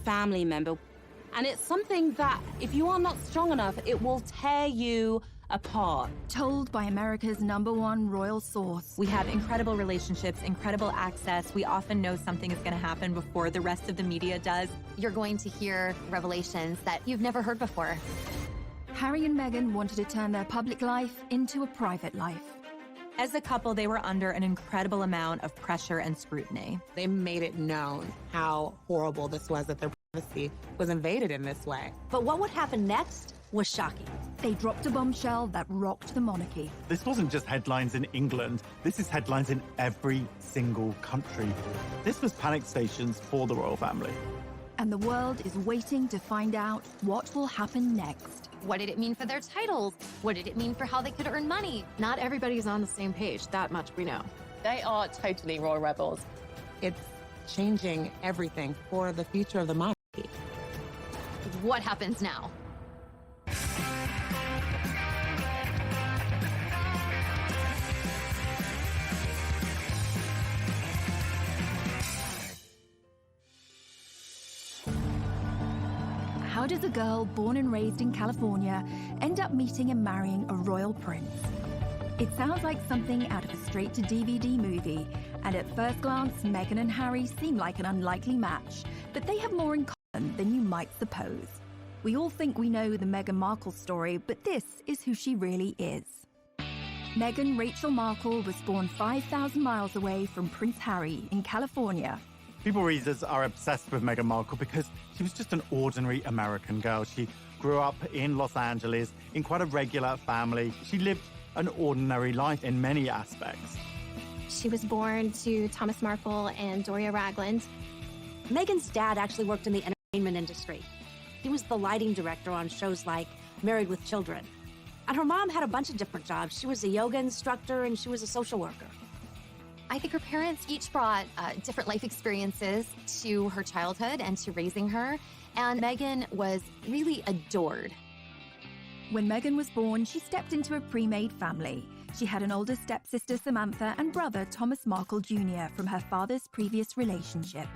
family member. And it's something that, if you are not strong enough, it will tear you apart. Told by America's #1 royal source. We have incredible relationships, incredible access. We often know something is going to happen before the rest of the media does. You're going to hear revelations that you've never heard before. Harry and Meghan wanted to turn their public life into a private life. As a couple, they were under an incredible amount of pressure and scrutiny. They made it known how horrible this was, that their privacy was invaded in this way. But what would happen next was shocking. They dropped a bombshell that rocked the monarchy. This wasn't just headlines in England. This is headlines in every single country. This was panic stations for the royal family. And the world is waiting to find out what will happen next. What did it mean for their titles? What did it mean for how they could earn money? Not everybody's on the same page, that much we know. They are totally royal rebels. It's changing everything for the future of the monarchy. What happens now? How does a girl born and raised in California end up meeting and marrying a royal prince? It sounds like something out of a straight-to-DVD movie, and at first glance, Meghan and Harry seem like an unlikely match, but they have more in common than you might suppose. We all think we know the Meghan Markle story, but this is who she really is. Meghan Rachel Markle was born 5,000 miles away from Prince Harry in California. People readers are obsessed with Meghan Markle because she was just an ordinary American girl. She grew up in Los Angeles in quite a regular family. She lived an ordinary life in many aspects. She was born to Thomas Markle and Doria Ragland. Meghan's dad actually worked in the entertainment industry. He was the lighting director on shows like Married with Children. And her mom had a bunch of different jobs. She was a yoga instructor and she was a social worker. I think her parents each brought different life experiences to her childhood and to raising her, and Meghan was really adored. When Meghan was born, she stepped into a pre-made family. She had an older stepsister, Samantha, and brother, Thomas Markle Jr., from her father's previous relationship.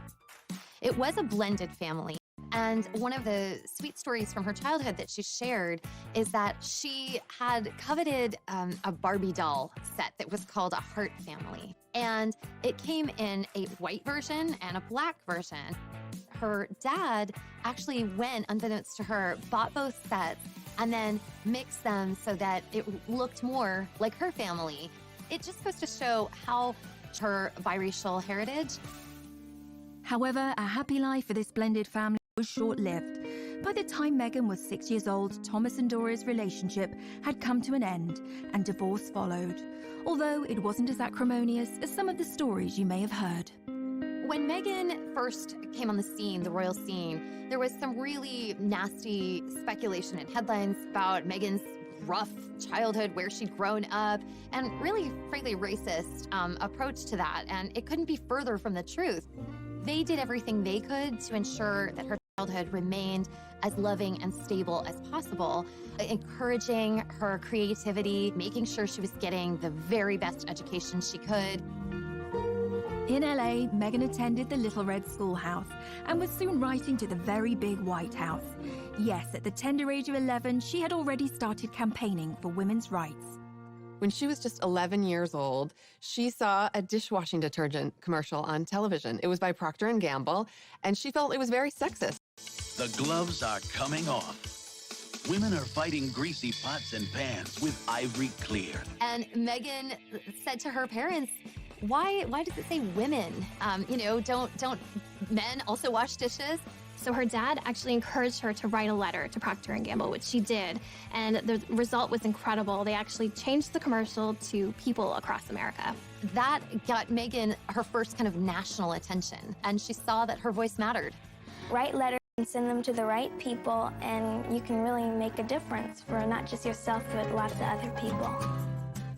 It was a blended family. And one of the sweet stories from her childhood that she shared is that she had coveted a Barbie doll set that was called a Heart Family. And it came in a white version and a black version. Her dad actually went, unbeknownst to her, bought both sets and then mixed them so that it looked more like her family. It just goes to show how her biracial heritage. However, a happy life for this blended family was short-lived. By the time Meghan was 6 years old, Thomas and Doria's relationship had come to an end, and divorce followed, although it wasn't as acrimonious as some of the stories you may have heard. When Meghan first came on the scene, the royal scene, there was some really nasty speculation and headlines about Meghan's rough childhood, where she'd grown up, and really, frankly, racist approach to that, and it couldn't be further from the truth. They did everything they could to ensure that her childhood remained as loving and stable as possible, encouraging her creativity, making sure she was getting the very best education she could. In LA, Meghan attended the Little Red Schoolhouse and was soon writing to the very big White House. Yes, at the tender age of 11, she had already started campaigning for women's rights. When she was just 11 years old, she saw a dishwashing detergent commercial on television. It was by Procter & Gamble, and she felt it was very sexist. The gloves are coming off. Women are fighting greasy pots and pans with Ivory Clear. And Meghan said to her parents, why does it say women? Don't men also wash dishes? So her dad actually encouraged her to write a letter to Procter & Gamble, which she did, and the result was incredible. They actually changed the commercial to people across America. That got Meghan her first kind of national attention, and she saw that her voice mattered. Write letters and send them to the right people, and you can really make a difference for not just yourself, but lots of other people.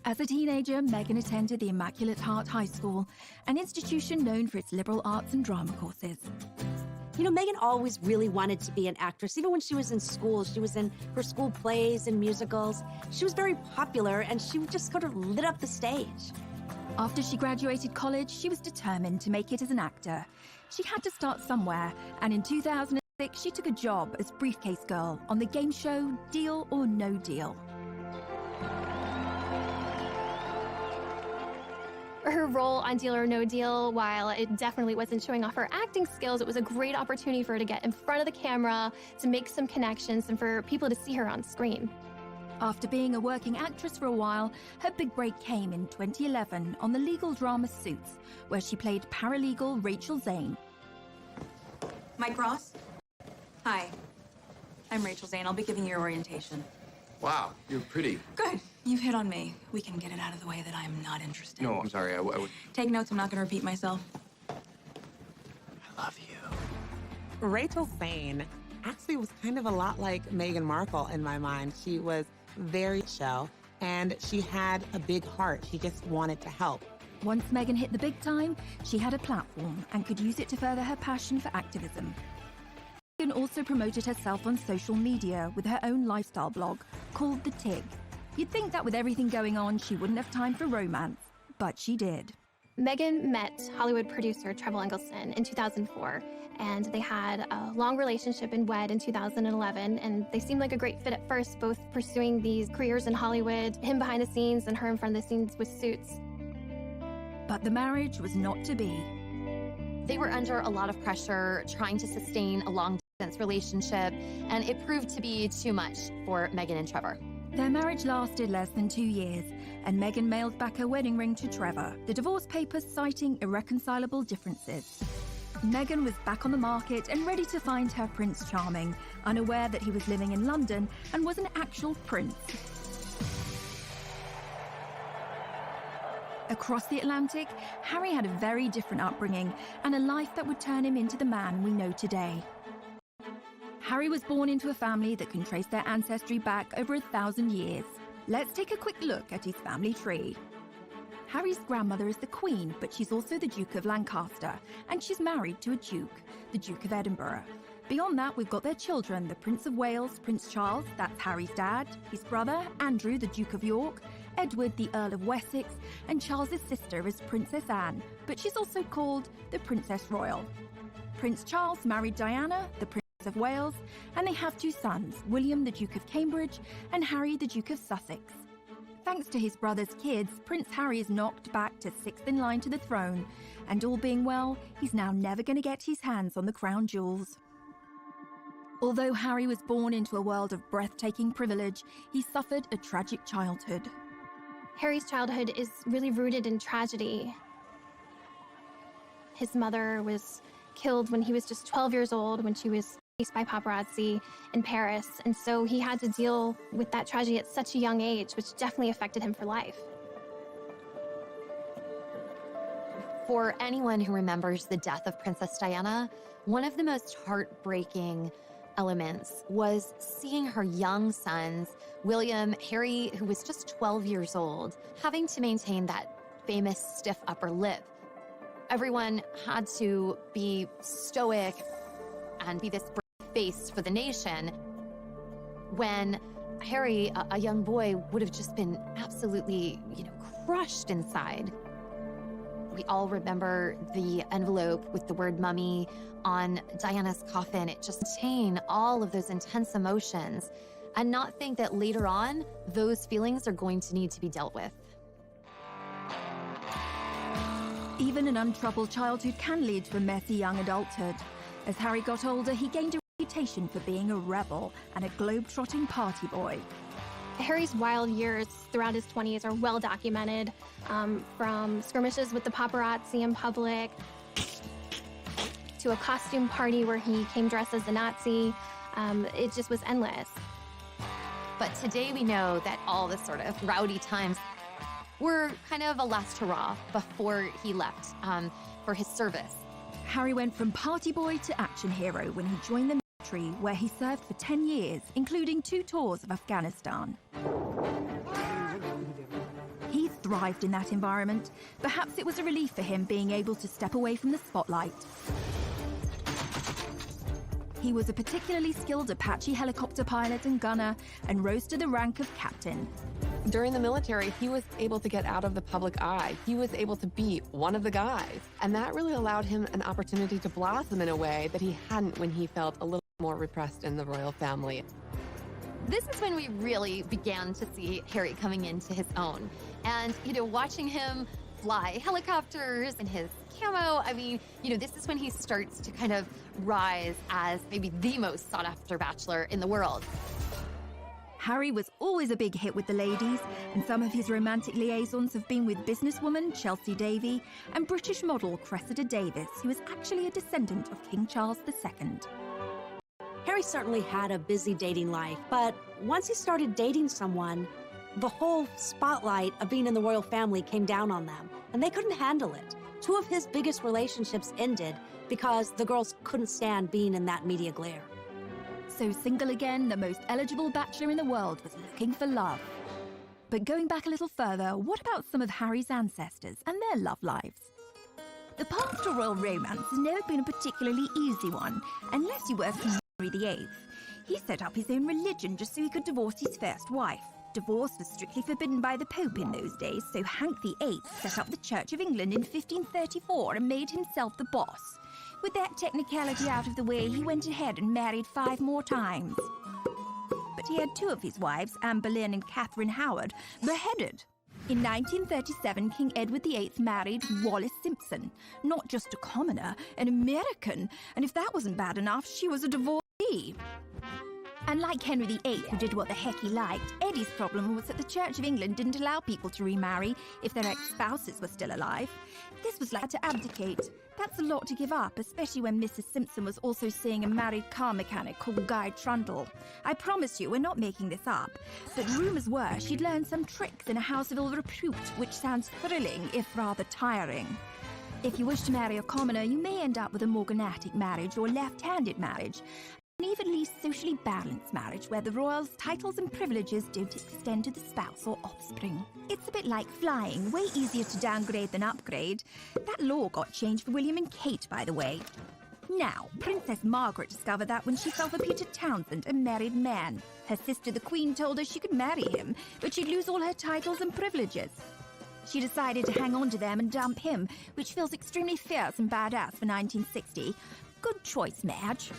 As a teenager, Meghan attended the Immaculate Heart High School, an institution known for its liberal arts and drama courses. You know, Meghan always really wanted to be an actress. Even when she was in school, she was in her school plays and musicals. She was very popular, and she just sort of lit up the stage. After she graduated college, she was determined to make it as an actor. She had to start somewhere, and in 2006 she took a job as briefcase girl on the game show Deal or No Deal. Her role on Deal or No Deal, while it definitely wasn't showing off her acting skills, it was a great opportunity for her to get in front of the camera, to make some connections, and for people to see her on screen. After being a working actress for a while, her big break came in 2011 on the legal drama Suits, where she played paralegal Rachel Zane. Mike Ross? Hi, I'm Rachel Zane. I'll be giving you your orientation. Wow, you're pretty. Good. You've hit on me. We can get it out of the way that I'm not interested. No, I'm sorry. I would... Take notes. I'm not going to repeat myself. I love you. Rachel Zane actually was kind of a lot like Meghan Markle in my mind. She was very chill, and she had a big heart. She just wanted to help. Once Meghan hit the big time, she had a platform and could use it to further her passion for activism. Meghan also promoted herself on social media with her own lifestyle blog called The Tig. You'd think that with everything going on, she wouldn't have time for romance, but she did. Meghan met Hollywood producer Trevor Engelson in 2004, and they had a long relationship and wed in 2011, and they seemed like a great fit at first, both pursuing these careers in Hollywood, him behind the scenes and her in front of the scenes with Suits. But the marriage was not to be. They were under a lot of pressure trying to sustain a long-distance relationship, and it proved to be too much for Meghan and Trevor. Their marriage lasted less than 2 years, and Meghan mailed back her wedding ring to Trevor, the divorce papers citing irreconcilable differences. Meghan was back on the market and ready to find her Prince Charming, unaware that he was living in London and was an actual prince. Across the Atlantic, Harry had a very different upbringing and a life that would turn him into the man we know today. Harry was born into a family that can trace their ancestry back over 1,000 years. Let's take a quick look at his family tree. Harry's grandmother is the Queen, but she's also the Duke of Lancaster, and she's married to a Duke, the Duke of Edinburgh. Beyond that, we've got their children, the Prince of Wales, Prince Charles, that's Harry's dad, his brother, Andrew, the Duke of York, Edward, the Earl of Wessex, and Charles's sister is Princess Anne, but she's also called the Princess Royal. Prince Charles married Diana, the Princess of Wales, and they have 2 sons, William, the Duke of Cambridge, and Harry, the Duke of Sussex. Thanks to his brother's kids, Prince Harry is knocked back to 6th in line to the throne, and all being well, he's now never going to get his hands on the crown jewels. Although Harry was born into a world of breathtaking privilege, he suffered a tragic childhood. Harry's childhood is really rooted in tragedy. His mother was killed when he was just 12 years old, when she was chased by paparazzi in Paris, and so he had to deal with that tragedy at such a young age, which definitely affected him for life. For anyone who remembers the death of Princess Diana, one of the most heartbreaking elements was seeing her young sons, William, Harry, who was just 12 years old, having to maintain that famous stiff upper lip. Everyone had to be stoic and be this brave face for the nation, when Harry, a young boy, would have just been absolutely, crushed inside. We all remember the envelope with the word mummy on Diana's coffin. It just contained all of those intense emotions, and not think that later on, those feelings are going to need to be dealt with. Even an untroubled childhood can lead to a messy young adulthood. As Harry got older, he gained a reputation for being a rebel and a globe-trotting party boy. Harry's wild years throughout his 20s are well documented, from skirmishes with the paparazzi in public, to a costume party where he came dressed as a Nazi. It just was endless. But today we know that all the sort of rowdy times were kind of a last hurrah before he left for his service. Harry went from party boy to action hero when he joined the military, where he served for 10 years, including 2 tours of Afghanistan. He thrived in that environment. Perhaps it was a relief for him being able to step away from the spotlight. He was a particularly skilled Apache helicopter pilot and gunner, and rose to the rank of captain. During the military, he was able to get out of the public eye. He was able to be one of the guys. And that really allowed him an opportunity to blossom in a way that he hadn't when he felt a little more repressed in the royal family. This is when we really began to see Harry coming into his own. And, watching him fly helicopters in his camo, this is when he starts to kind of rise as maybe the most sought-after bachelor in the world. Harry was always a big hit with the ladies, and some of his romantic liaisons have been with businesswoman Chelsea Davy and British model Cressida Davis, who is actually a descendant of King Charles II. Harry certainly had a busy dating life, but once he started dating someone, the whole spotlight of being in the royal family came down on them, and they couldn't handle it. Two of his biggest relationships ended because the girls couldn't stand being in that media glare. So single again, the most eligible bachelor in the world was looking for love. But going back a little further, what about some of Harry's ancestors and their love lives? The path to royal romance has never been a particularly easy one, unless you were King Henry VIII. He set up his own religion just so he could divorce his first wife. Divorce was strictly forbidden by the Pope in those days, so Hank VIII set up the Church of England in 1534 and made himself the boss. With that technicality out of the way, he went ahead and married 5 more times. But he had 2 of his wives, Anne Boleyn and Catherine Howard, beheaded. In 1937, King Edward VIII married Wallis Simpson, not just a commoner, an American, and if that wasn't bad enough, she was a divorcee. And like Henry VIII, who did what the heck he liked, Eddie's problem was that the Church of England didn't allow people to remarry if their ex-spouses were still alive. This was like to abdicate. That's a lot to give up, especially when Mrs. Simpson was also seeing a married car mechanic called Guy Trundle. I promise you, we're not making this up. But rumours were she'd learned some tricks in a house of ill repute, which sounds thrilling, if rather tiring. If you wish to marry a commoner, you may end up with a morganatic marriage or left-handed marriage. An evenly socially balanced marriage where the royals' titles and privileges don't extend to the spouse or offspring. It's a bit like flying, way easier to downgrade than upgrade. That law got changed for William and Kate, by the way. Now, Princess Margaret discovered that when she fell for Peter Townsend, a married man. Her sister, the Queen, told her she could marry him, but she'd lose all her titles and privileges. She decided to hang on to them and dump him, which feels extremely fierce and badass for 1960. Good choice, Madge.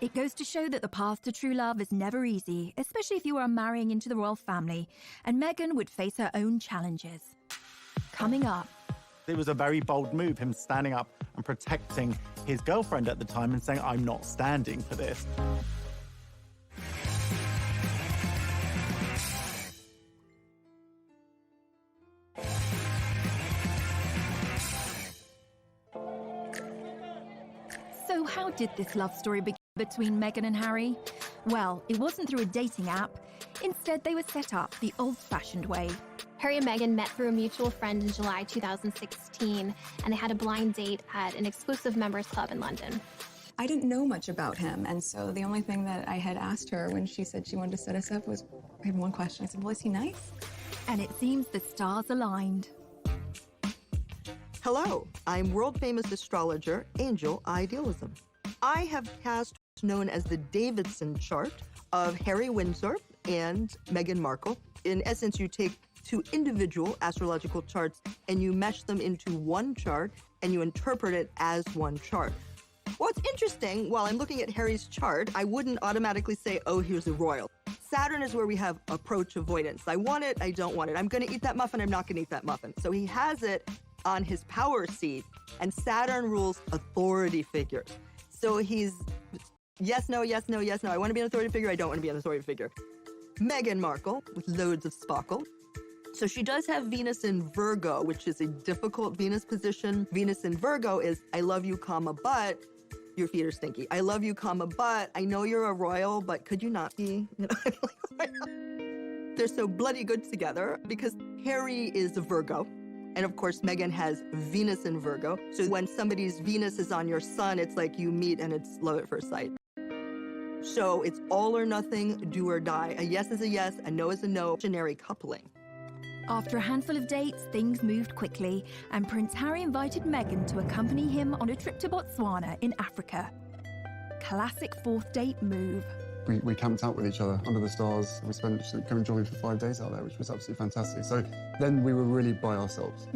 It goes to show that the path to true love is never easy, especially if you are marrying into the royal family, and Meghan would face her own challenges. Coming up. It was a very bold move, him standing up and protecting his girlfriend at the time and saying, I'm not standing for this. So how did this love story begin between Meghan and Harry? Well, it wasn't through a dating app. Instead, they were set up the old-fashioned way. Harry and Meghan met through a mutual friend in July 2016, and they had a blind date at an exclusive members club in London. I didn't know much about him, and so the only thing that I had asked her when she said she wanted to set us up was, I had one question. I said, well, is he nice? And it seems the stars aligned. Hello, I'm world-famous astrologer Angel Idealism. I have cast what's known as the Davidson chart of Harry Windsor and Meghan Markle. In essence, you take 2 individual astrological charts and you mesh them into one chart and you interpret it as one chart. What's interesting, while I'm looking at Harry's chart, I wouldn't automatically say, oh, here's a royal. Saturn is where we have approach avoidance. I want it, I don't want it. I'm gonna eat that muffin, I'm not gonna eat that muffin. So he has it on his power seat, and Saturn rules authority figures. So he's yes, no, yes, no, yes, no. I want to be an authority figure, I don't want to be an authority figure. Meghan Markle, with loads of sparkle. So she does have Venus in Virgo, which is a difficult Venus position. Venus in Virgo is, I love you, comma, but your feet are stinky. I love you, comma, but I know you're a royal, but could you not be? They're so bloody good together because Harry is a Virgo. And of course, Meghan has Venus in Virgo. So when somebody's Venus is on your sun, it's like you meet and it's love at first sight. So it's all or nothing, do or die. A yes is a yes, a no is a no, generic coupling. After a handful of dates, things moved quickly, and Prince Harry invited Meghan to accompany him on a trip to Botswana in Africa. Classic 4th date move. We camped out with each other under the stars. We spent going jogging for 5 days out there, which was absolutely fantastic. So then we were really by ourselves,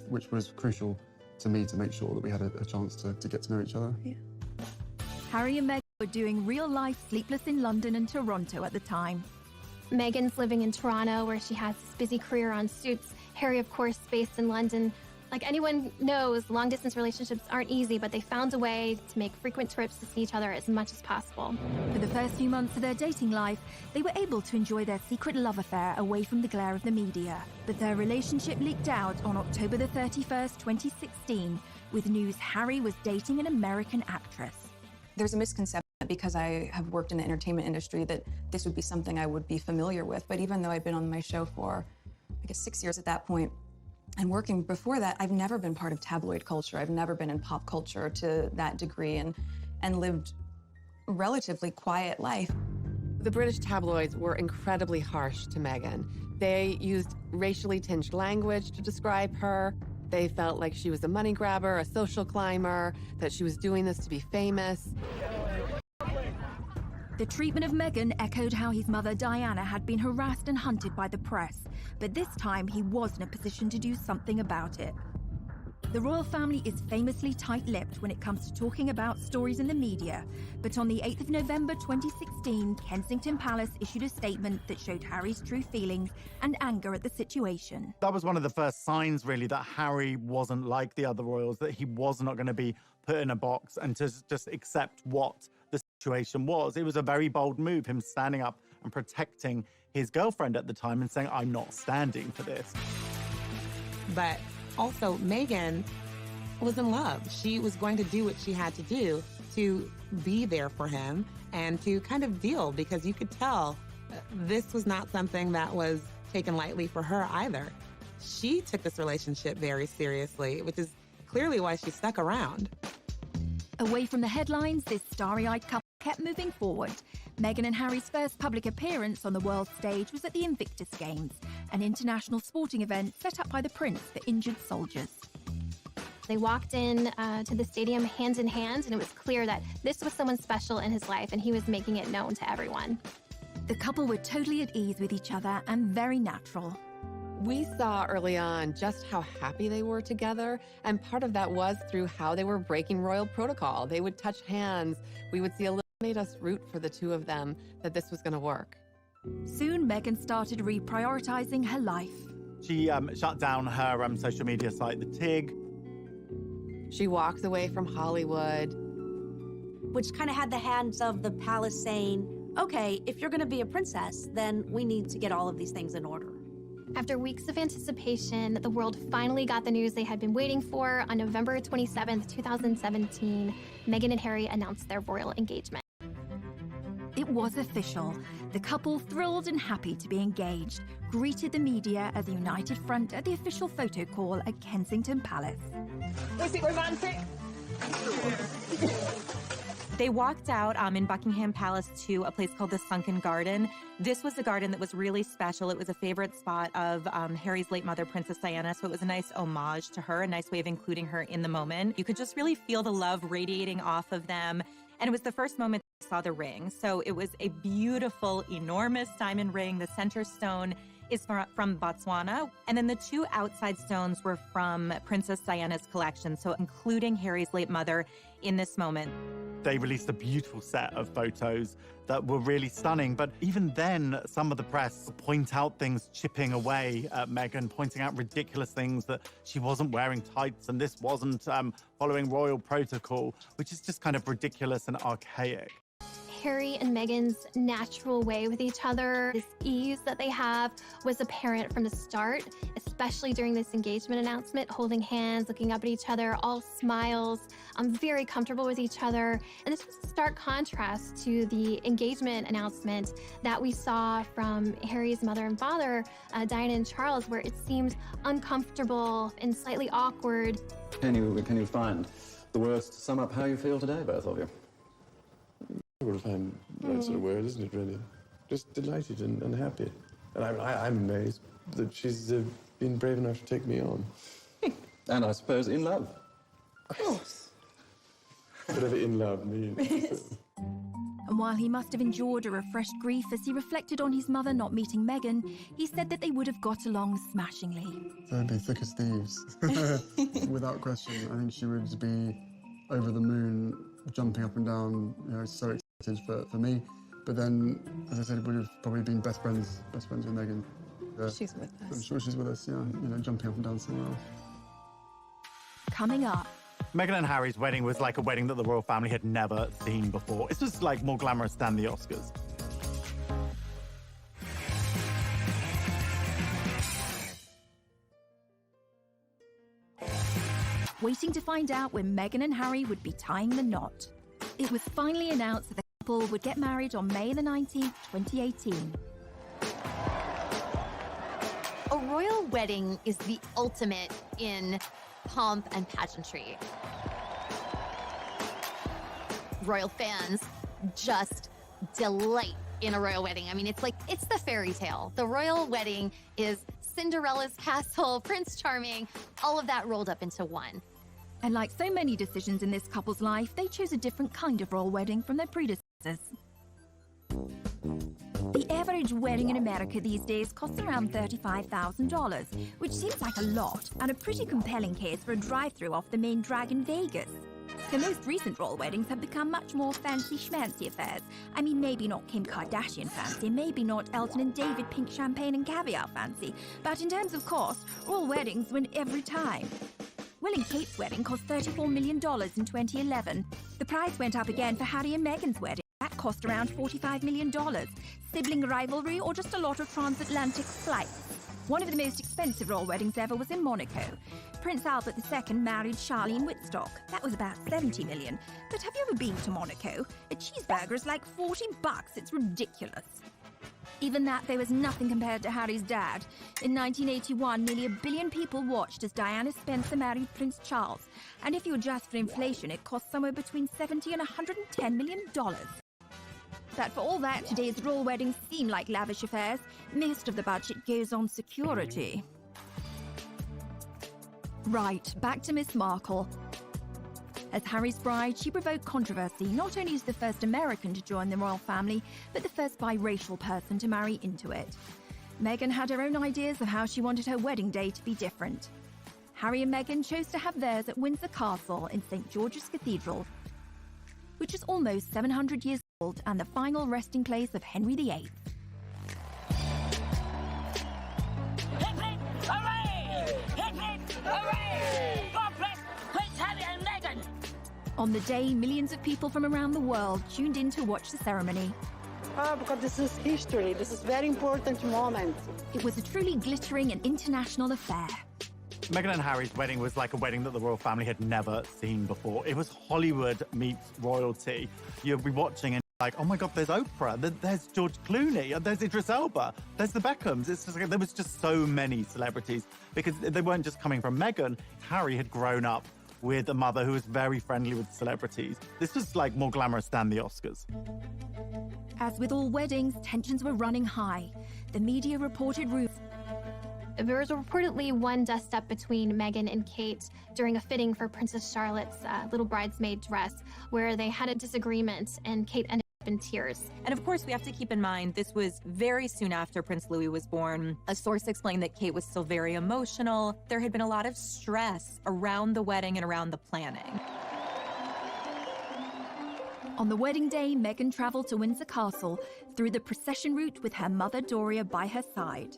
which was crucial to me to make sure that we had a chance to get to know each other. Yeah. Harry and Meghan were doing real-life Sleepless in London and Toronto at the time. Meghan's living in Toronto, where she has this busy career on Suits. Harry, of course, based in London. Like anyone knows, long-distance relationships aren't easy, but they found a way to make frequent trips to see each other as much as possible. For the first few months of their dating life, they were able to enjoy their secret love affair away from the glare of the media. But their relationship leaked out on October the 31st, 2016, with news Harry was dating an American actress. There's a misconception that because I have worked in the entertainment industry that this would be something I would be familiar with. But even though I've been on my show for, I guess, 6 years at that point, and working before that, I've never been part of tabloid culture. I've never been in pop culture to that degree and lived a relatively quiet life. The British tabloids were incredibly harsh to Meghan. They used racially tinged language to describe her. They felt like she was a money grabber, a social climber, that she was doing this to be famous. The treatment of Meghan echoed how his mother Diana had been harassed and hunted by the press, but this time he was in a position to do something about it. The royal family is famously tight-lipped when it comes to talking about stories in the media, but on the 8th of November 2016, Kensington Palace issued a statement that showed Harry's true feelings and anger at the situation. That was one of the first signs, really, that Harry wasn't like the other royals, that he was not going to be put in a box and to just accept what the situation was. It was a very bold move, him standing up and protecting his girlfriend at the time and saying, I'm not standing for this. But also, Meghan was in love. She was going to do what she had to do to be there for him and to kind of deal, because you could tell this was not something that was taken lightly for her either. She took this relationship very seriously, which is clearly why she stuck around. Away from the headlines, this starry-eyed couple kept moving forward. Meghan and Harry's first public appearance on the world stage was at the Invictus Games, an international sporting event set up by the Prince for injured soldiers. They walked in to the stadium hand in hand, and it was clear that this was someone special in his life, and he was making it known to everyone. The couple were totally at ease with each other and very natural. We saw early on just how happy they were together, and part of that was through how they were breaking royal protocol. They would touch hands. We would see a little, made us root for the two of them, that this was going to work. Soon, Meghan started reprioritizing her life. She shut down her social media site, The Tig. She walked away from Hollywood. Which kind of had the hands of the palace saying, okay, if you're going to be a princess, then we need to get all of these things in order. After weeks of anticipation, the world finally got the news they had been waiting for. On November 27th, 2017, Meghan and Harry announced their royal engagement. It was official. The couple, thrilled and happy to be engaged, greeted the media as a united front at the official photo call at Kensington Palace. Was it romantic? They walked out in Buckingham Palace to a place called the Sunken Garden. This was a garden that was really special. It was a favorite spot of Harry's late mother, Princess Diana, so it was a nice homage to her, a nice way of including her in the moment. You could just really feel the love radiating off of them. And it was the first moment they saw the ring. So it was a beautiful, enormous diamond ring. The center stone is from Botswana. And then the two outside stones were from Princess Diana's collection, so including Harry's late mother in this moment. They released a beautiful set of photos that were really stunning. But even then, some of the press point out things chipping away at Meghan, pointing out ridiculous things, that she wasn't wearing tights and this wasn't following royal protocol, which is just kind of ridiculous and archaic. Harry and Meghan's natural way with each other, this ease that they have, was apparent from the start, especially during this engagement announcement, holding hands, looking up at each other, all smiles, very comfortable with each other. And this was a stark contrast to the engagement announcement that we saw from Harry's mother and father, Diana and Charles, where it seemed uncomfortable and slightly awkward. Can you find the words to sum up how you feel today, both of you? Difficult to find that sort of word, isn't it, really? Just delighted and happy. And I'm amazed that she's been brave enough to take me on. And I suppose in love. Of course. Whatever in love means. And And while he must have endured a refreshed grief as he reflected on his mother not meeting Meghan, he said that they would have got along smashingly. They'd be thick as thieves, without question. I think she would be over the moon, jumping up and down, you know, so excited for me. But then, as I said, we would have probably been best friends with Meghan. She's with us. I'm sure she's with us, yeah, you know, jumping up and down somewhere else. Coming up. Meghan and Harry's wedding was like a wedding that the royal family had never seen before. It's just like more glamorous than the Oscars. Waiting to find out when Meghan and Harry would be tying the knot. It was finally announced that the couple would get married on May the 19th, 2018. A royal wedding is the ultimate in pomp and pageantry. Royal fans just delight in a royal wedding. I mean, it's the fairy tale. The royal wedding is Cinderella's castle, Prince Charming, all of that rolled up into one. And like so many decisions in this couple's life, they chose a different kind of royal wedding from their predecessors. The average wedding in America these days costs around $35,000, which seems like a lot, and a pretty compelling case for a drive-through off the main drag in Vegas. The most recent royal weddings have become much more fancy-schmancy affairs. I mean, maybe not Kim Kardashian fancy, maybe not Elton and David pink champagne and caviar fancy, but in terms of cost, royal weddings win every time. Will and Kate's wedding cost $34 million in 2011. The price went up again for Harry and Meghan's wedding. That cost around $45 million. Sibling rivalry or just a lot of transatlantic flights? One of the most expensive royal weddings ever was in Monaco. Prince Albert II married Charlene Whitstock. That was about $70 million. But have you ever been to Monaco? A cheeseburger is like $40. It's ridiculous. Even that, there was nothing compared to Harry's dad. In 1981, nearly 1 billion people watched as Diana Spencer married Prince Charles. And if you adjust for inflation, it cost somewhere between $70 and $110 million. But for all that, today's royal weddings seem like lavish affairs. Most of the budget goes on security. Right, back to Miss Markle. As Harry's bride, she provoked controversy not only as the first American to join the royal family, but the first biracial person to marry into it. Meghan had her own ideas of how she wanted her wedding day to be different. Harry and Meghan chose to have theirs at Windsor Castle in St. George's Cathedral, which is almost 700 years old and the final resting place of Henry VIII. On the day, millions of people from around the world tuned in to watch the ceremony. Because this is history. This is a very important moment. It was a truly glittering and international affair. Meghan and Harry's wedding was like a wedding that the royal family had never seen before. It was Hollywood meets royalty. You'll be watching and like, oh my God, there's Oprah, there's George Clooney, there's Idris Elba, there's the Beckhams. It's just like, there was just so many celebrities because they weren't just coming from Meghan. Harry had grown up with a mother who was very friendly with celebrities. This was like more glamorous than the Oscars. As with all weddings, tensions were running high. The media reported rumors. There was reportedly one dust-up between Meghan and Kate during a fitting for Princess Charlotte's little bridesmaid dress, where they had a disagreement and Kate ended up in tears. And of course, we have to keep in mind, this was very soon after Prince Louis was born. A source explained that Kate was still very emotional. There had been a lot of stress around the wedding and around the planning. On the wedding day, Meghan traveled to Windsor Castle through the procession route with her mother Doria by her side.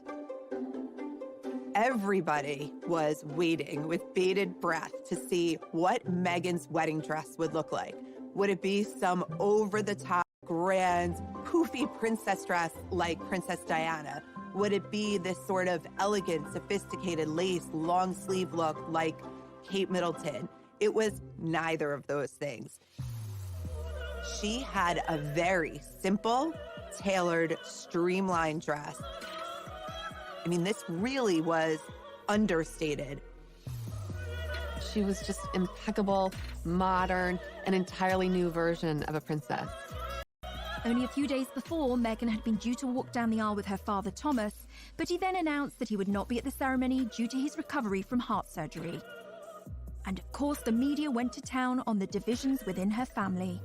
Everybody was waiting with bated breath to see what Meghan's wedding dress would look like. Would it be some over-the-top, grand, poofy princess dress like Princess Diana? Would it be this sort of elegant, sophisticated lace, long sleeve look like Kate Middleton? It was neither of those things. She had a very simple, tailored, streamlined dress. I mean, this really was understated. She was just impeccable, modern, an entirely new version of a princess. Only a few days before, Meghan had been due to walk down the aisle with her father, Thomas, but he then announced that he would not be at the ceremony due to his recovery from heart surgery. And of course, the media went to town on the divisions within her family.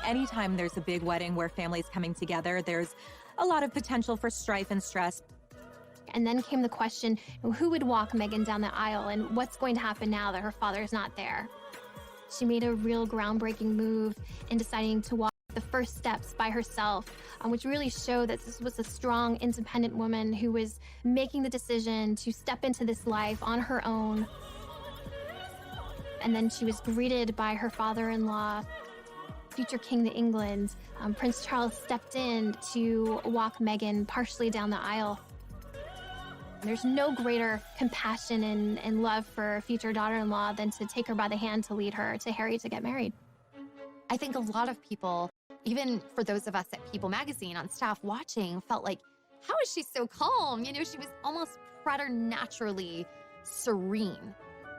anytime there's a big wedding where families coming together, there's a lot of potential for strife and stress. And then came the question, who would walk Meghan down the aisle and what's going to happen now that her father's not there? She made a real groundbreaking move in deciding to walk the first steps by herself, which really showed that this was a strong, independent woman who was making the decision to step into this life on her own. And then she was greeted by her father-in-law, future King of England. Prince Charles stepped in to walk Meghan partially down the aisle. There's no greater compassion and love for a future daughter-in-law than to take her by the hand to lead her to Harry to get married. I think a lot of people, even for those of us at People Magazine on staff watching, felt like, how is she so calm? You know, she was almost preternaturally serene.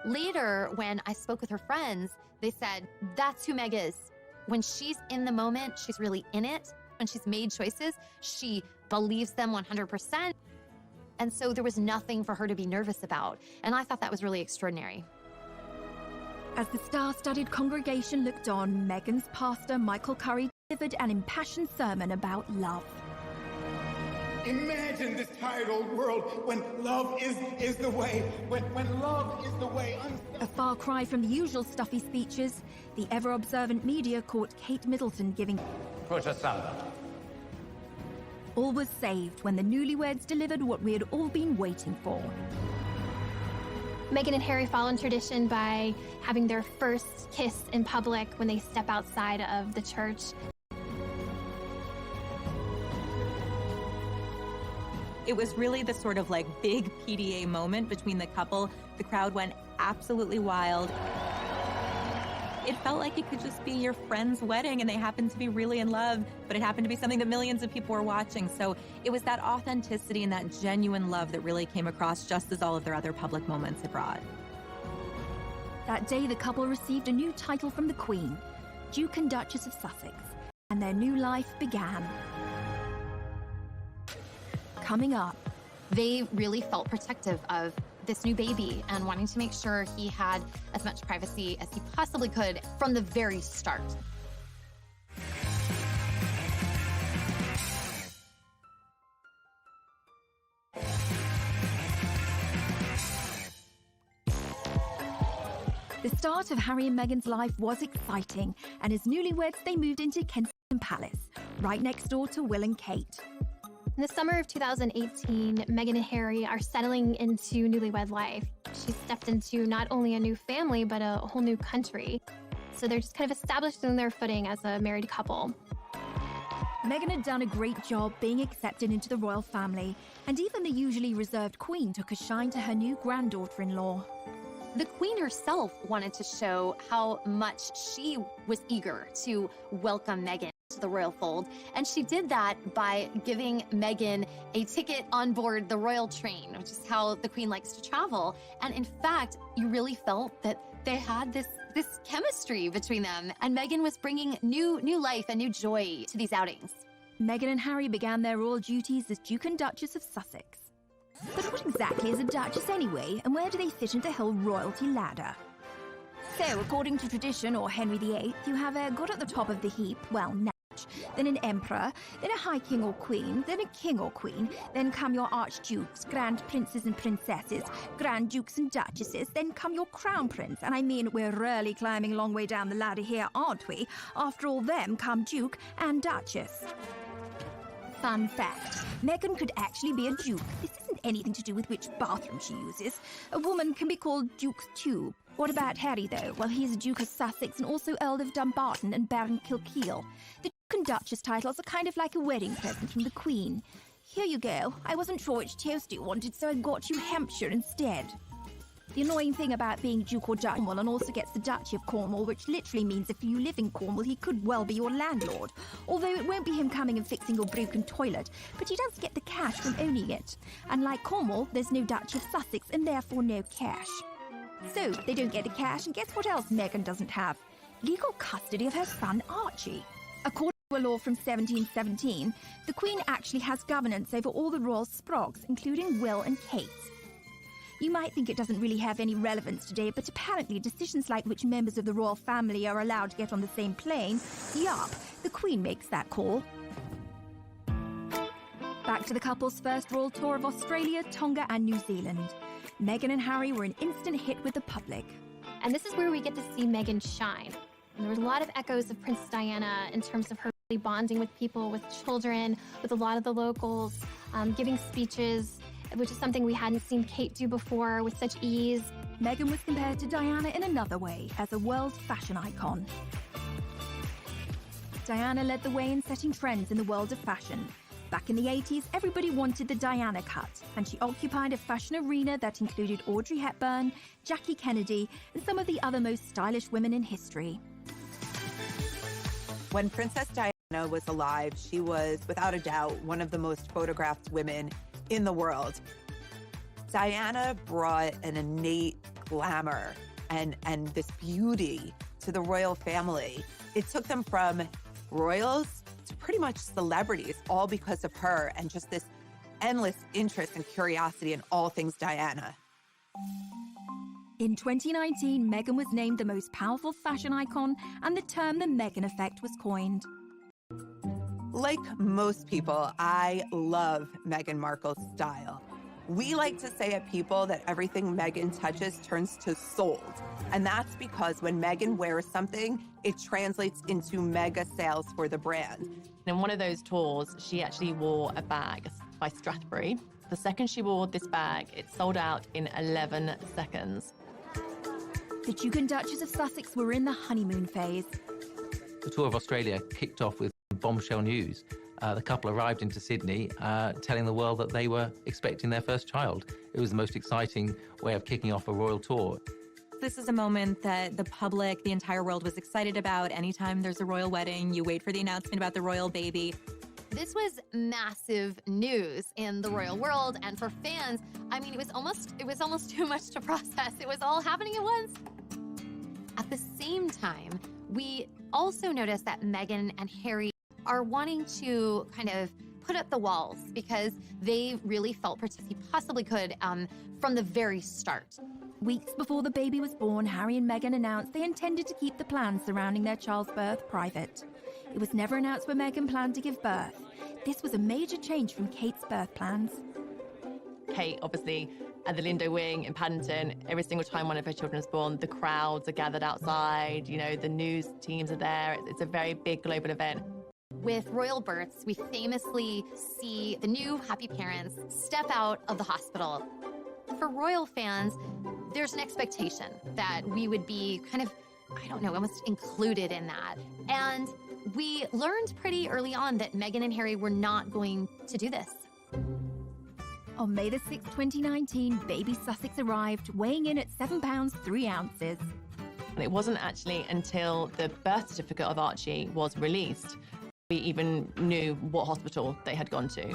Later, when I spoke with her friends, they said, that's who Meg is. When she's in the moment, she's really in it. When she's made choices, she believes them 100%. And so there was nothing for her to be nervous about. And I thought that was really extraordinary. As the star-studded congregation looked on, Meghan's pastor, Michael Curry, delivered an impassioned sermon about love. Imagine this tired old world when love is the way, when love is the way. A far cry from the usual stuffy speeches, the ever-observant media caught Kate Middleton giving Put asunder. All was saved when the newlyweds delivered what we had all been waiting for. Meghan and Harry follow in tradition by having their first kiss in public when they step outside of the church. It was really the sort of like big PDA moment between the couple. The crowd went absolutely wild. It felt like it could just be your friend's wedding and they happened to be really in love, but it happened to be something that millions of people were watching. So it was that authenticity and that genuine love that really came across, just as all of their other public moments had brought. That day, the couple received a new title from the Queen, Duke and Duchess of Sussex, and their new life began. Coming up, they really felt protective of this new baby and wanting to make sure he had as much privacy as he possibly could from the very start. The start of Harry and Meghan's life was exciting, and as newlyweds, they moved into Kensington Palace, right next door to Will and Kate. In the summer of 2018, Meghan and Harry are settling into newlywed life. She's stepped into not only a new family, but a whole new country. So they're just kind of establishing their footing as a married couple. Meghan had done a great job being accepted into the royal family, and even the usually reserved Queen took a shine to her new granddaughter-in-law. The Queen herself wanted to show how much she was eager to welcome Meghan to the royal fold, and she did that by giving Meghan a ticket on board the royal train, which is how the Queen likes to travel. And in fact, you really felt that they had this chemistry between them, and Meghan was bringing new life and new joy to these outings. Meghan and Harry began their royal duties as Duke and Duchess of Sussex. But what exactly is a duchess anyway, and where do they fit into the whole royalty ladder? So, according to tradition, or Henry VIII, you have a god at the top of the heap, well, Natch, then an emperor, then a high king or queen, then a king or queen, then come your archdukes, grand princes and princesses, grand dukes and duchesses, then come your crown prince, and I mean, we're really climbing a long way down the ladder here, aren't we? After all them come duke and duchess. Fun fact, Meghan could actually be a duke. This isn't anything to do with which bathroom she uses. A woman can be called Duke's too. What about Harry, though? Well, he's a Duke of Sussex and also Earl of Dumbarton and Baron Kilkeel. The Duke and Duchess titles are kind of like a wedding present from the Queen. Here you go. I wasn't sure which toast you wanted, so I got you Hampshire instead. The annoying thing about being Duke or Duchess Cornwall and also gets the Duchy of Cornwall, which literally means if you live in Cornwall, he could well be your landlord. Although it won't be him coming and fixing your broken toilet, but he does get the cash from owning it. Unlike Cornwall, there's no Duchy of Sussex and therefore no cash. So, they don't get the cash, and guess what else Meghan doesn't have? Legal custody of her son Archie. According to a law from 1717, the Queen actually has governance over all the royal sprogs, including Will and Kate. You might think it doesn't really have any relevance today, but apparently decisions like which members of the royal family are allowed to get on the same plane, yup, the Queen makes that call. Back to the couple's first royal tour of Australia, Tonga and New Zealand. Meghan and Harry were an instant hit with the public. And this is where we get to see Meghan shine. And there were a lot of echoes of Princess Diana in terms of her really bonding with people, with children, with a lot of the locals, giving speeches, which is something we hadn't seen Kate do before with such ease. Meghan was compared to Diana in another way, as a world fashion icon. Diana led the way in setting trends in the world of fashion. Back in the 80s, everybody wanted the Diana cut, and she occupied a fashion arena that included Audrey Hepburn, Jackie Kennedy, and some of the other most stylish women in history. When Princess Diana was alive, she was, without a doubt, one of the most photographed women in the world. Diana brought an innate glamour and this beauty to the royal family. It took them from royals to pretty much celebrities, all because of her and just this endless interest and curiosity in all things Diana. In 2019, Meghan was named the most powerful fashion icon, and the term the Meghan effect was coined. Like most people, I love Meghan Markle's style. We like to say at People that everything Meghan touches turns to sold. And that's because when Meghan wears something, it translates into mega sales for the brand. In one of those tours, she actually wore a bag by Strathbury. The second she wore this bag, it sold out in 11 seconds. The Duke and Duchess of Sussex were in the honeymoon phase. The tour of Australia kicked off with bombshell news. The couple arrived into Sydney telling the world that they were expecting their first child. It was the most exciting way of kicking off a royal tour. This is a moment that the public, the entire world was excited about. Anytime there's a royal wedding, you wait for the announcement about the royal baby. This was massive news in the royal world, and for fans, I mean, it was almost too much to process. It was all happening at once. At the same time, we also noticed that Meghan and Harry are wanting to kind of put up the walls because they really felt he possibly could from the very start. Weeks before the baby was born, Harry and Meghan announced they intended to keep the plans surrounding their child's birth private. It was never announced where Meghan planned to give birth. This was a major change from Kate's birth plans. Kate, obviously, at the Lindo Wing in Paddington, every single time one of her children is born, the crowds are gathered outside, you know, the news teams are there. It's a very big global event. With royal births, we famously see the new happy parents step out of the hospital. For royal fans, there's an expectation that we would be kind of, I don't know, almost included in that. And we learned pretty early on that Meghan and Harry were not going to do this. On May the 6th, 2019, baby Sussex arrived, weighing in at 7 pounds 3 ounces. And it wasn't actually until the birth certificate of Archie was released we even knew what hospital they had gone to.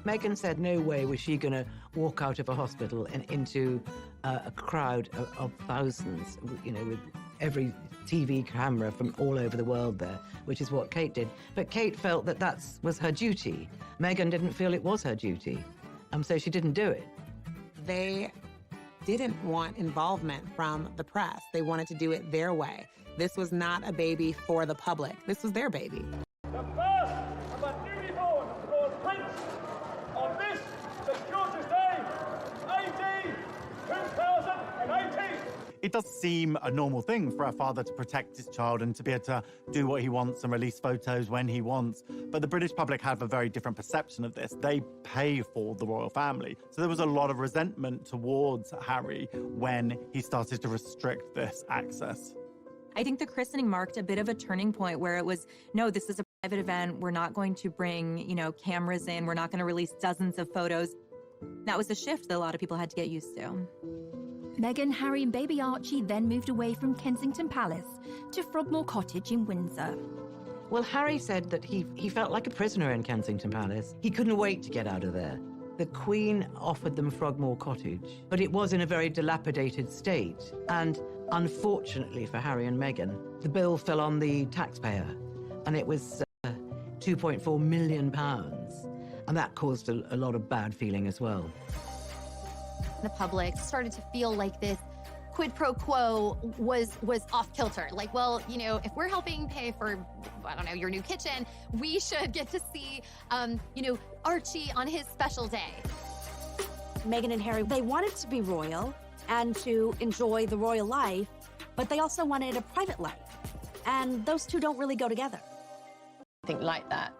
Meghan said no way was she going to walk out of a hospital and into a crowd of thousands, you know, with every TV camera from all over the world there, which is what Kate did. But Kate felt that that was her duty. Meghan didn't feel it was her duty, so she didn't do it. They didn't want involvement from the press. They wanted to do it their way. This was not a baby for the public. This was their baby. The first of a newly born Lord Prince on this, the George's Day, AD 2018. It does seem a normal thing for a father to protect his child and to be able to do what he wants and release photos when he wants. But the British public have a very different perception of this. They pay for the royal family. So there was a lot of resentment towards Harry when he started to restrict this access. I think the christening marked a bit of a turning point where it was, no, this is a private event. We're not going to bring, you know, cameras in. We're not going to release dozens of photos. That was a shift that a lot of people had to get used to. Meghan, Harry and baby Archie then moved away from Kensington Palace to Frogmore Cottage in Windsor. Well, Harry said that he felt like a prisoner in Kensington Palace. He couldn't wait to get out of there. The Queen offered them Frogmore Cottage, but it was in a very dilapidated state. And unfortunately for Harry and Meghan, the bill fell on the taxpayer, and it was £2.4 million. And that caused a lot of bad feeling as well. The public started to feel like this quid pro quo was off kilter. Like, well, you know, if we're helping pay for, I don't know, your new kitchen, we should get to see, you know, Archie on his special day. Meghan and Harry, they wanted to be royal and to enjoy the royal life, but they also wanted a private life. And those two don't really go together. I think like that.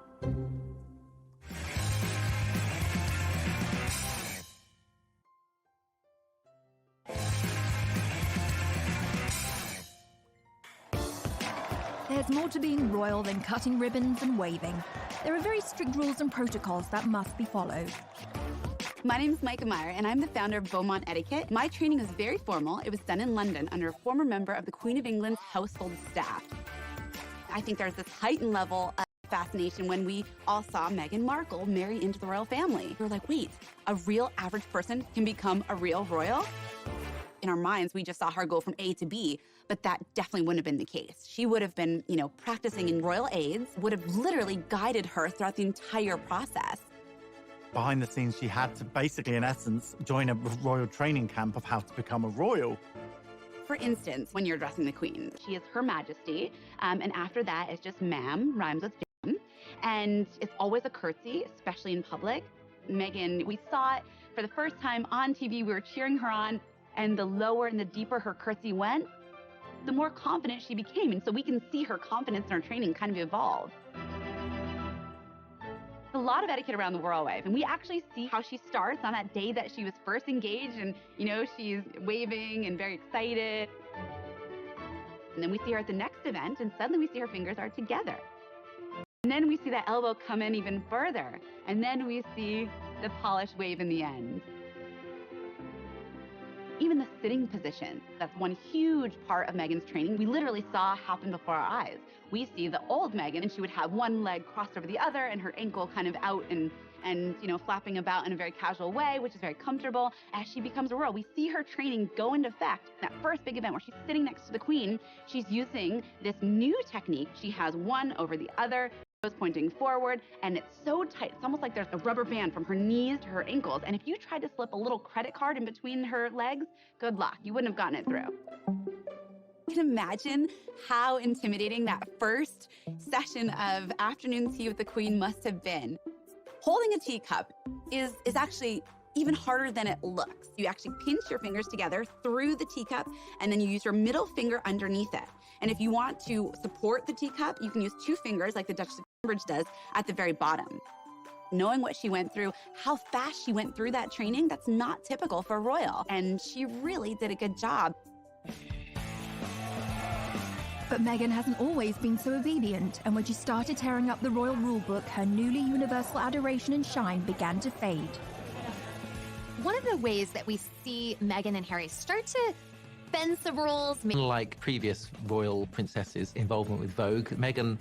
There's more to being royal than cutting ribbons and waving. There are very strict rules and protocols that must be followed. My name is Micah Meyer, and I'm the founder of Beaumont Etiquette. My training is very formal. It was done in London under a former member of the Queen of England's household staff. I think there's this heightened level of fascination when we all saw Meghan Markle marry into the royal family. We're like, wait, a real average person can become a real royal? In our minds, we just saw her go from A to B, but that definitely wouldn't have been the case. She would have been, you know, practicing in royal aids, would have literally guided her throughout the entire process. Behind the scenes, she had to basically, in essence, join a royal training camp of how to become a royal. For instance, when you're addressing the Queen, she is Her Majesty, and after that, it's just ma'am, rhymes with jam, and it's always a curtsy, especially in public. Meghan, we saw it for the first time on TV, we were cheering her on, and the lower and the deeper her curtsy went, the more confident she became. And so we can see her confidence in her training kind of evolve. A lot of etiquette around the royal wave, and we actually see how she starts on that day that she was first engaged, and you know, she's waving and very excited. And then we see her at the next event, and suddenly we see her fingers are together. And then we see that elbow come in even further, and then we see the polished wave in the end. Even the sitting position, that's one huge part of Meghan's training, we literally saw happen before our eyes. We see the old Meghan, and she would have one leg crossed over the other and her ankle kind of out and you know, flapping about in a very casual way, which is very comfortable. As she becomes a royal, we see her training go into effect. That first big event where she's sitting next to the Queen, she's using this new technique. She has one over the other, pointing forward, and it's so tight. It's almost like there's a rubber band from her knees to her ankles. And if you tried to slip a little credit card in between her legs, good luck. You wouldn't have gotten it through. You can imagine how intimidating that first session of afternoon tea with the Queen must have been. Holding a teacup is actually even harder than it looks. You actually pinch your fingers together through the teacup, and then you use your middle finger underneath it. And if you want to support the teacup, you can use two fingers like the Duchess of Cambridge does at the very bottom. Knowing what she went through, how fast she went through that training, that's not typical for a royal. And she really did a good job. But Meghan hasn't always been so obedient, and when she started tearing up the royal rulebook, her newly universal adoration and shine began to fade. One of the ways that we see Meghan and Harry start to bend some rules. Unlike previous royal princesses' involvement with Vogue, Meghan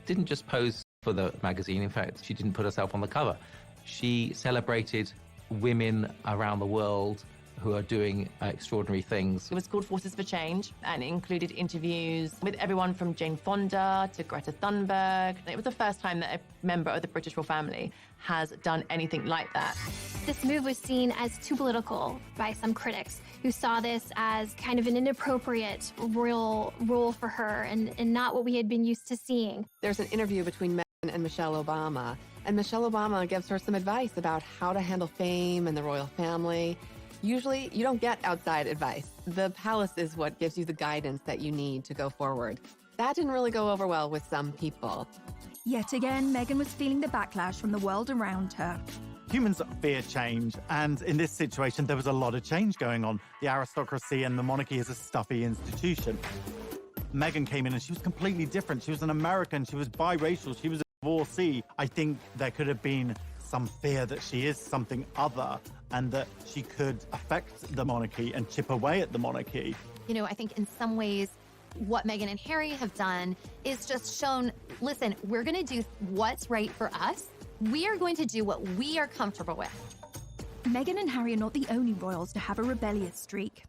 didn't just pose for the magazine. In fact, she didn't put herself on the cover. She celebrated women around the world who are doing extraordinary things. It was called Forces for Change, and it included interviews with everyone from Jane Fonda to Greta Thunberg. It was the first time that a member of the British royal family has done anything like that. This move was seen as too political by some critics, who saw this as kind of an inappropriate royal role for her and not what we had been used to seeing. There's an interview between Meghan and Michelle Obama, and Michelle Obama gives her some advice about how to handle fame and the royal family. Usually, you don't get outside advice. The palace is what gives you the guidance that you need to go forward. That didn't really go over well with some people. Yet again, Meghan was feeling the backlash from the world around her. Humans fear change, and in this situation, there was a lot of change going on. The aristocracy and the monarchy is a stuffy institution. Meghan came in and she was completely different. She was an American, she was biracial, she was a divorcee. I think there could have been some fear that she is something other and that she could affect the monarchy and chip away at the monarchy. You know, I think in some ways, what Meghan and Harry have done is just shown, listen, we're going to do what's right for us. We are going to do what we are comfortable with. Meghan and Harry are not the only royals to have a rebellious streak.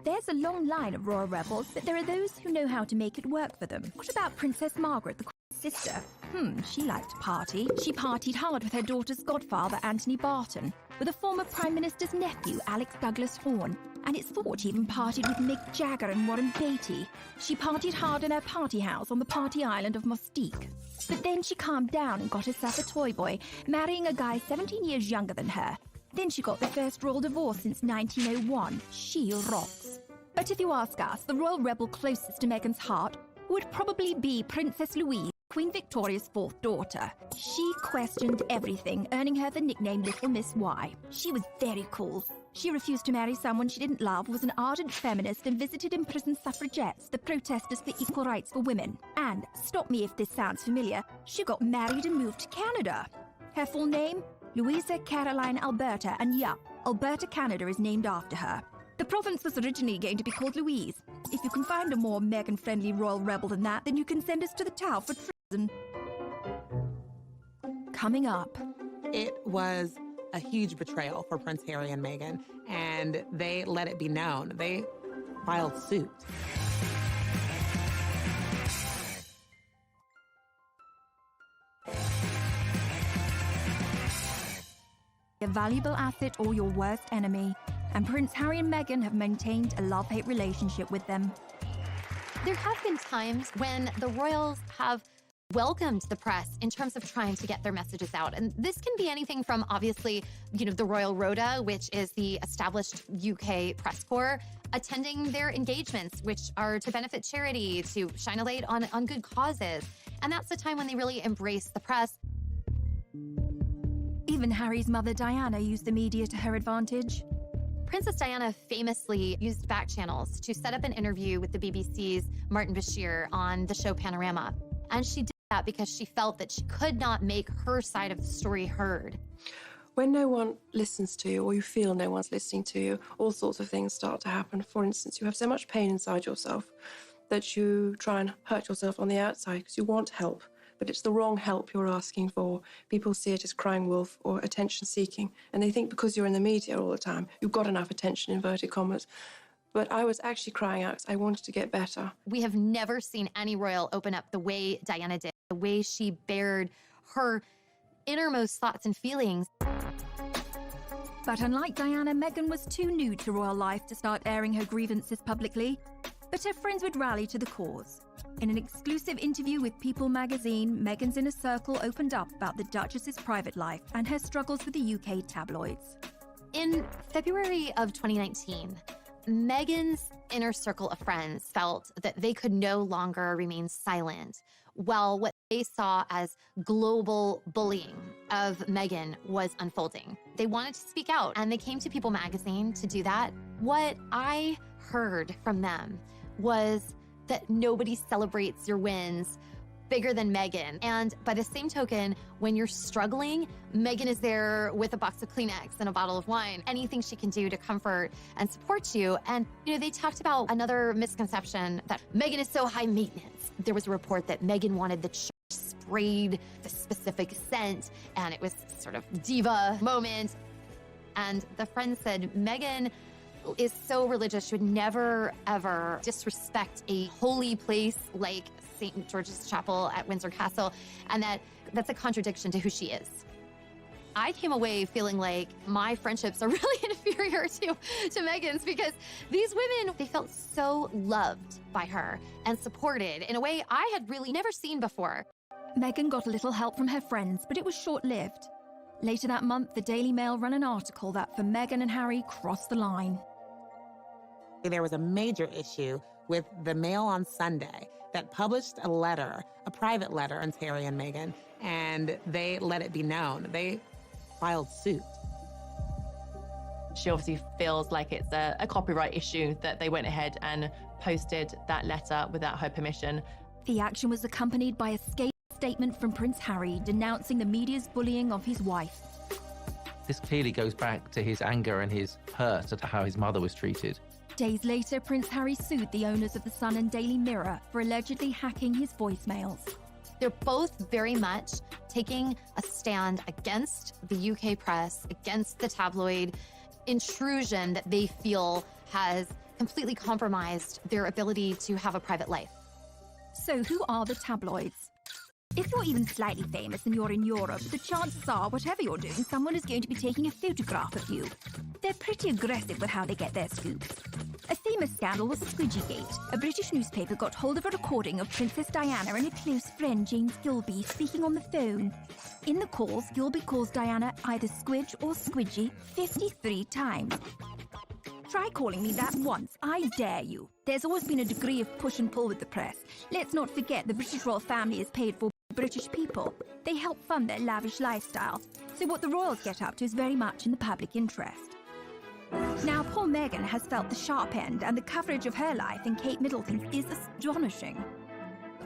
There's a long line of royal rebels, but there are those who know how to make it work for them. What about Princess Margaret, the Queen's sister. She liked to party. She partied hard with her daughter's godfather, Anthony Barton, with a former Prime Minister's nephew, Alex Douglas Horne, and it's thought she even partied with Mick Jagger and Warren Beatty. She partied hard in her party house on the party island of Mustique. But then she calmed down and got herself a toy boy, marrying a guy 17 years younger than her. Then she got the first royal divorce since 1901. She rocks. But if you ask us, the royal rebel closest to Meghan's heart would probably be Princess Louise, Queen Victoria's fourth daughter. She questioned everything, earning her the nickname Little Miss Y. She was very cool. She refused to marry someone she didn't love, was an ardent feminist, and visited imprisoned suffragettes, the protesters for equal rights for women. And, stop me if this sounds familiar, she got married and moved to Canada. Her full name? Louisa Caroline Alberta, and yeah, Alberta, Canada is named after her. The province was originally going to be called Louise. If you can find a more Meghan-friendly royal rebel than that, then you can send us to the Tower for treason. Coming up. It was a huge betrayal for Prince Harry and Meghan, and they let it be known. They filed suit. A valuable asset or your worst enemy, and Prince Harry and Meghan have maintained a love-hate relationship with them. There have been times when the royals have welcomed the press in terms of trying to get their messages out. And this can be anything from, obviously, the Royal Rota, which is the established UK press corps, attending their engagements, which are to benefit charity, to shine a light on good causes. And that's the time when they really embrace the press. Even Harry's mother, Diana, used the media to her advantage. Princess Diana famously used back channels to set up an interview with the BBC's Martin Bashir on the show Panorama. And she did that because she felt that she could not make her side of the story heard. When no one listens to you, or you feel no one's listening to you, all sorts of things start to happen. For instance, you have so much pain inside yourself that you try and hurt yourself on the outside because you want help, but it's the wrong help you're asking for. People see it as crying wolf or attention seeking, and they think because you're in the media all the time, you've got enough attention, inverted commas. But I was actually crying out because I wanted to get better. We have never seen any royal open up the way Diana did, the way she bared her innermost thoughts and feelings. But unlike Diana, Meghan was too new to royal life to start airing her grievances publicly. But her friends would rally to the cause. In an exclusive interview with People magazine, Meghan's inner circle opened up about the Duchess's private life and her struggles with the UK tabloids. In February of 2019, Meghan's inner circle of friends felt that they could no longer remain silent while what they saw as global bullying of Meghan was unfolding. They wanted to speak out, and they came to People magazine to do that. What I heard from them was that nobody celebrates your wins bigger than Meghan. And by the same token, when you're struggling, Meghan is there with a box of Kleenex and a bottle of wine, anything she can do to comfort and support you. And, they talked about another misconception that Meghan is so high maintenance. There was a report that Meghan wanted the church sprayed the specific scent, and it was sort of diva moment. And the friend said, Meghan is so religious, she would never, ever disrespect a holy place like St. George's Chapel at Windsor Castle, and that's a contradiction to who she is. I came away feeling like my friendships are really inferior to Meghan's, because these women, they felt so loved by her and supported in a way I had really never seen before. Meghan got a little help from her friends, but it was short-lived. Later that month, the Daily Mail ran an article that for Meghan and Harry crossed the line. There was a major issue with the Mail on Sunday that published a letter, a private letter on Harry and Meghan, and they let it be known. They filed suit. She obviously feels like it's a copyright issue that they went ahead and posted that letter without her permission. The action was accompanied by a scathing statement from Prince Harry denouncing the media's bullying of his wife. This clearly goes back to his anger and his hurt at how his mother was treated. Days later, Prince Harry sued the owners of The Sun and Daily Mirror for allegedly hacking his voicemails. They're both very much taking a stand against the UK press, against the tabloid intrusion that they feel has completely compromised their ability to have a private life. So who are the tabloids? If you're even slightly famous and you're in Europe, the chances are, whatever you're doing, someone is going to be taking a photograph of you. They're pretty aggressive with how they get their scoops. A famous scandal was Squidgygate. A British newspaper got hold of a recording of Princess Diana and a close friend, James Gilby, speaking on the phone. In the calls, Gilby calls Diana either Squidge or Squidgy 53 times. Try calling me that once, I dare you. There's always been a degree of push and pull with the press. Let's not forget the British royal family is paid for by British people. They help fund their lavish lifestyle. So what the royals get up to is very much in the public interest. Now, poor Meghan has felt the sharp end, and the coverage of her life in Kate Middleton's is astonishing.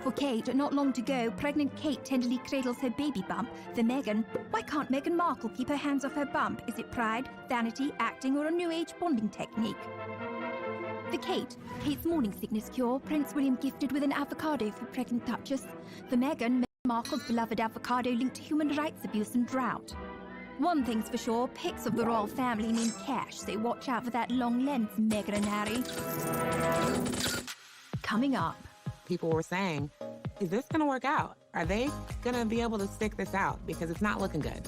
For Kate, not long to go, pregnant Kate tenderly cradles her baby bump. For Meghan, why can't Meghan Markle keep her hands off her bump? Is it pride, vanity, acting, or a new age bonding technique? For Kate, Kate's morning sickness cure, Prince William gifted with an avocado for pregnant Duchess. For Meghan Markle's beloved avocado linked to human rights abuse and drought. One thing's for sure, pics of the royal family mean cash, so watch out for that long lens, Meghan and Harry. Coming up. People were saying, is this going to work out? Are they going to be able to stick this out? Because it's not looking good.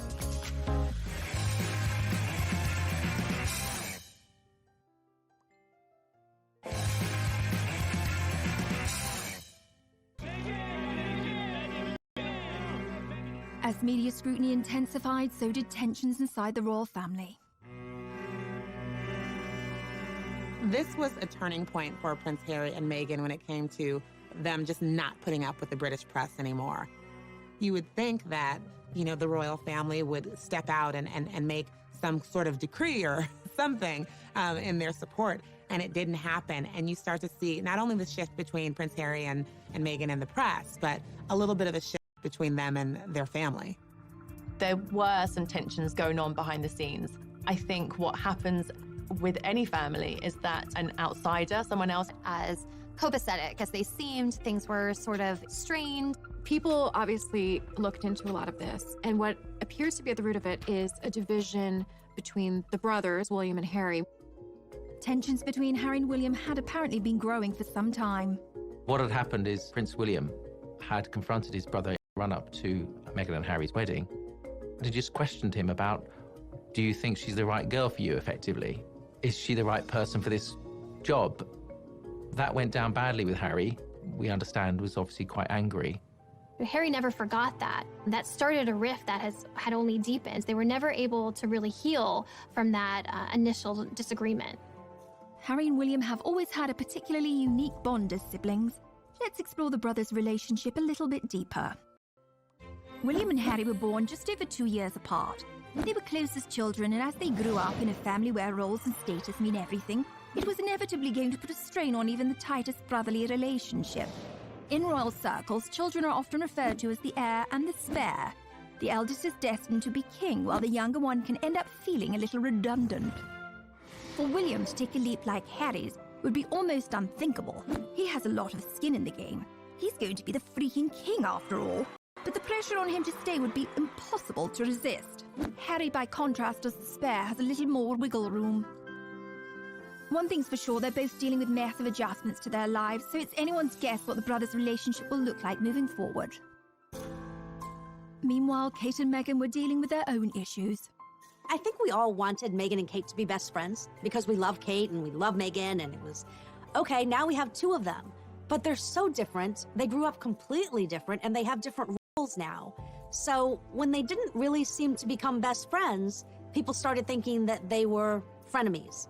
As media scrutiny intensified, so did tensions inside the royal family. This was a turning point for Prince Harry and Meghan when it came to them just not putting up with the British press anymore. You would think that, you know, the royal family would step out and make some sort of decree or something in their support, and it didn't happen. And you start to see not only the shift between Prince Harry and Meghan and the press, but a little bit of a shift between them and their family. There were some tensions going on behind the scenes. I think what happens with any family is that an outsider, someone else, as copacetic as they seemed, things were sort of strained. People obviously looked into a lot of this, and what appears to be at the root of it is a division between the brothers, William and Harry. Tensions between Harry and William had apparently been growing for some time. What had happened is Prince William had confronted his brother in the run-up to Meghan and Harry's wedding, and he just questioned him about, do you think she's the right girl for you, effectively? Is she the right person for this job? That went down badly with Harry. We understand was obviously quite angry. Harry never forgot that. That started a rift that had only deepened. They were never able to really heal from that initial disagreement. Harry and William have always had a particularly unique bond as siblings. Let's explore the brothers' relationship a little bit deeper. William and Harry were born just over 2 years apart. They were close as children, and as they grew up in a family where roles and status mean everything, it was inevitably going to put a strain on even the tightest brotherly relationship. In royal circles, children are often referred to as the heir and the spare. The eldest is destined to be king, while the younger one can end up feeling a little redundant. For William to take a leap like Harry's would be almost unthinkable. He has a lot of skin in the game. He's going to be the freaking king after all. But the pressure on him to stay would be impossible to resist. Harry, by contrast, as the spare, has a little more wiggle room. One thing's for sure, they're both dealing with massive adjustments to their lives, so it's anyone's guess what the brothers' relationship will look like moving forward. Meanwhile, Kate and Meghan were dealing with their own issues. I think we all wanted Meghan and Kate to be best friends because we love Kate and we love Meghan, and it was, okay, now we have two of them. But they're so different. They grew up completely different, and they have different roles now. So when they didn't really seem to become best friends, people started thinking that they were frenemies.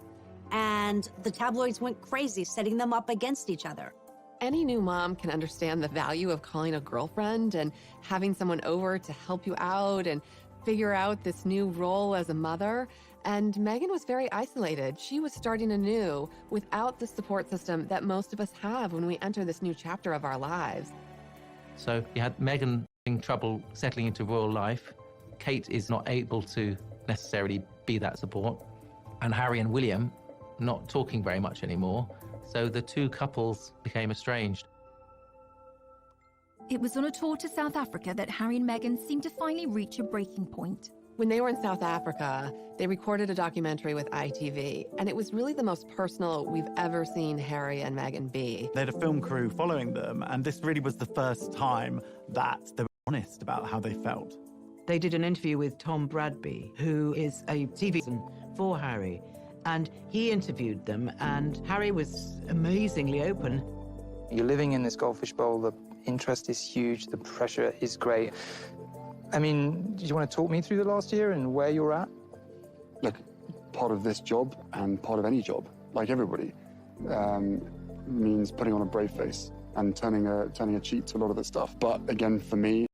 And the tabloids went crazy, setting them up against each other. Any new mom can understand the value of calling a girlfriend and having someone over to help you out and figure out this new role as a mother. And Meghan was very isolated. She was starting anew without the support system that most of us have when we enter this new chapter of our lives. So you had Meghan having trouble settling into royal life. Kate is not able to necessarily be that support. And Harry and William not talking very much anymore. So the two couples became estranged. It was on a tour to South Africa that Harry and Meghan seemed to finally reach a breaking point. When they were in South Africa, they recorded a documentary with ITV, and it was really the most personal we've ever seen Harry and Meghan be. They had a film crew following them, and this really was the first time that there honest about how they felt. They did an interview with Tom Bradby, who is a TV for Harry, and he interviewed them, and Harry was amazingly open. You're living in this goldfish bowl, the interest is huge, the pressure is great. I mean, do you want to talk me through the last year and where you're at? Look, part of this job and part of any job, like everybody, means putting on a brave face and turning a cheek to a lot of the stuff. But again, for me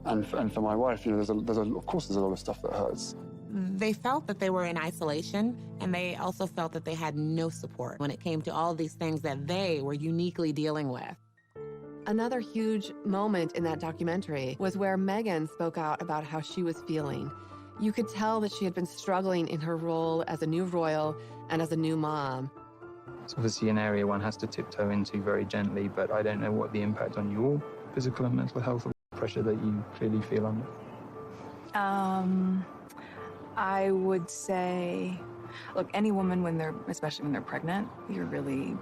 and for my wife, you know, of course there's a lot of stuff that hurts. They felt that they were in isolation, and they also felt that they had no support when it came to all these things that they were uniquely dealing with. Another huge moment in that documentary was where Meghan spoke out about how she was feeling. You could tell that she had been struggling in her role as a new royal and as a new mom. It's obviously an area one has to tiptoe into very gently, but I don't know what the impact on your physical and mental health or pressure that you clearly feel under. I would say, look, any woman, especially when they're pregnant, you're really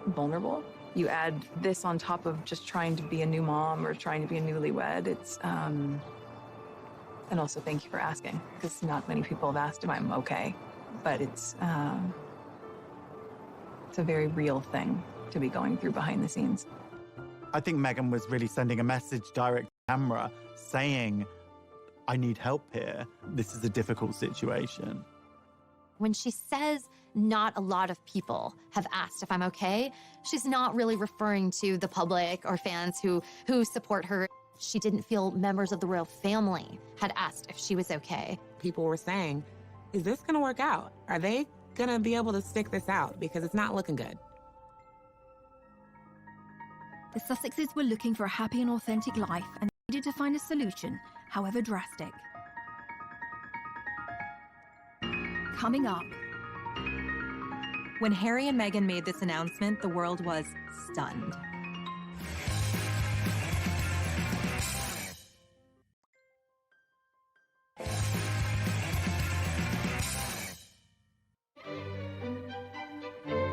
vulnerable. You add this on top of just trying to be a new mom or trying to be a newlywed. And also thank you for asking, because not many people have asked if I'm okay, but it's a very real thing to be going through behind the scenes. I think Meghan was really sending a message direct to camera saying, I need help here. This is a difficult situation. When she says not a lot of people have asked if I'm okay, she's not really referring to the public or fans who support her. She didn't feel members of the royal family had asked if she was okay. People were saying, is this going to work out? Are they going to be able to stick this out? Because it's not looking good. The Sussexes were looking for a happy and authentic life and needed to find a solution, however drastic. Coming up. When Harry and Meghan made this announcement, the world was stunned.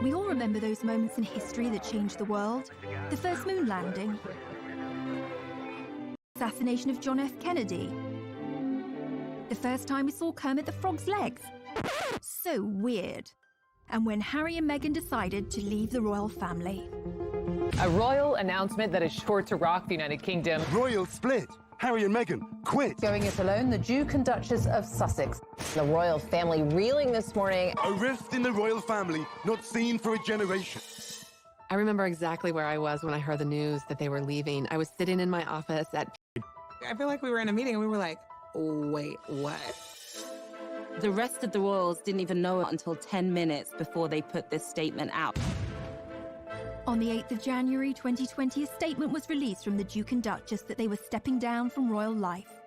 We all remember those moments in history that changed the world. The first moon landing. Assassination of John F. Kennedy. The first time we saw Kermit the Frog's legs. So weird. And when Harry and Meghan decided to leave the royal family. A royal announcement that is sure to rock the United Kingdom. Royal split. Harry and Meghan quit. Going it alone, the Duke and Duchess of Sussex. The royal family reeling this morning. A rift in the royal family not seen for a generation. I remember exactly where I was when I heard the news that they were leaving. I was sitting in my office at... I feel like we were in a meeting and we were like, wait, what? The rest of the royals didn't even know it until 10 minutes before they put this statement out. On the 8th of January 2020, a statement was released from the Duke and Duchess that they were stepping down from royal life.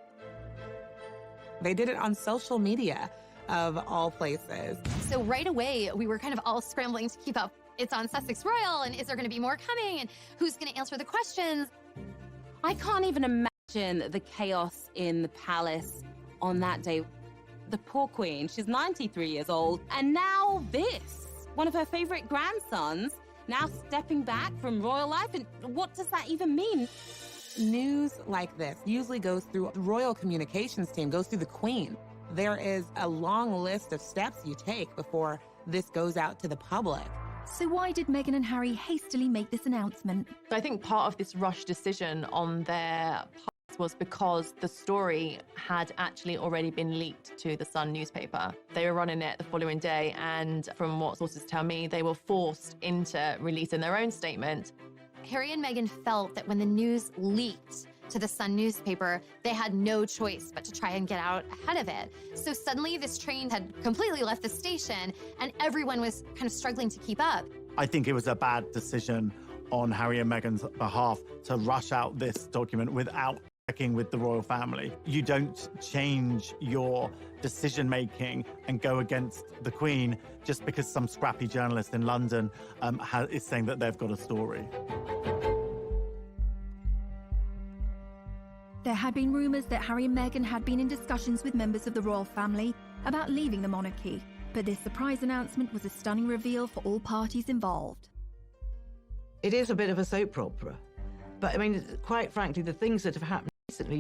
They did it on social media, of all places. So right away, we were kind of all scrambling to keep up. It's on Sussex Royal, and is there going to be more coming? And who's going to answer the questions? I can't even imagine the chaos in the palace on that day. The poor queen, she's 93 years old, and now this. One of her favorite grandsons now stepping back from royal life, and what does that even mean? News like this usually goes through the royal communications team, goes through the queen. There is a long list of steps you take before this goes out to the public. So why did Meghan and Harry hastily make this announcement? I think part of this rush decision on their part was because the story had actually already been leaked to the Sun newspaper. They were running it the following day, and from what sources tell me, they were forced into releasing their own statement. Harry and Meghan felt that when the news leaked to the Sun newspaper, they had no choice but to try and get out ahead of it. So suddenly this train had completely left the station and everyone was kind of struggling to keep up. I think it was a bad decision on Harry and Meghan's behalf to rush out this document without checking with the royal family. You don't change your decision-making and go against the Queen just because some scrappy journalist in London is saying that they've got a story. There had been rumours that Harry and Meghan had been in discussions with members of the royal family about leaving the monarchy, but this surprise announcement was a stunning reveal for all parties involved. It is a bit of a soap opera, but I mean, quite frankly, the things that have happened recently,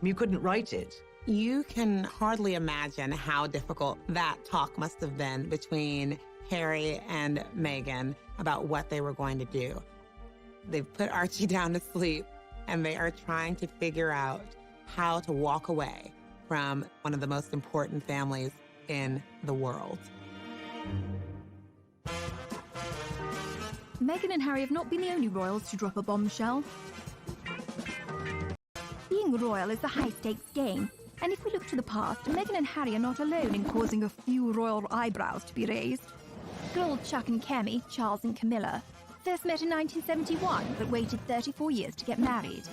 you couldn't write it. You can hardly imagine how difficult that talk must have been between Harry and Meghan about what they were going to do. They've put Archie down to sleep, and they are trying to figure out how to walk away from one of the most important families in the world. Meghan and Harry have not been the only royals to drop a bombshell. Being royal is a high-stakes game, and if we look to the past, Meghan and Harry are not alone in causing a few royal eyebrows to be raised. Good old Chuck and Kemi, Charles and Camilla, first met in 1971, but waited 34 years to get married.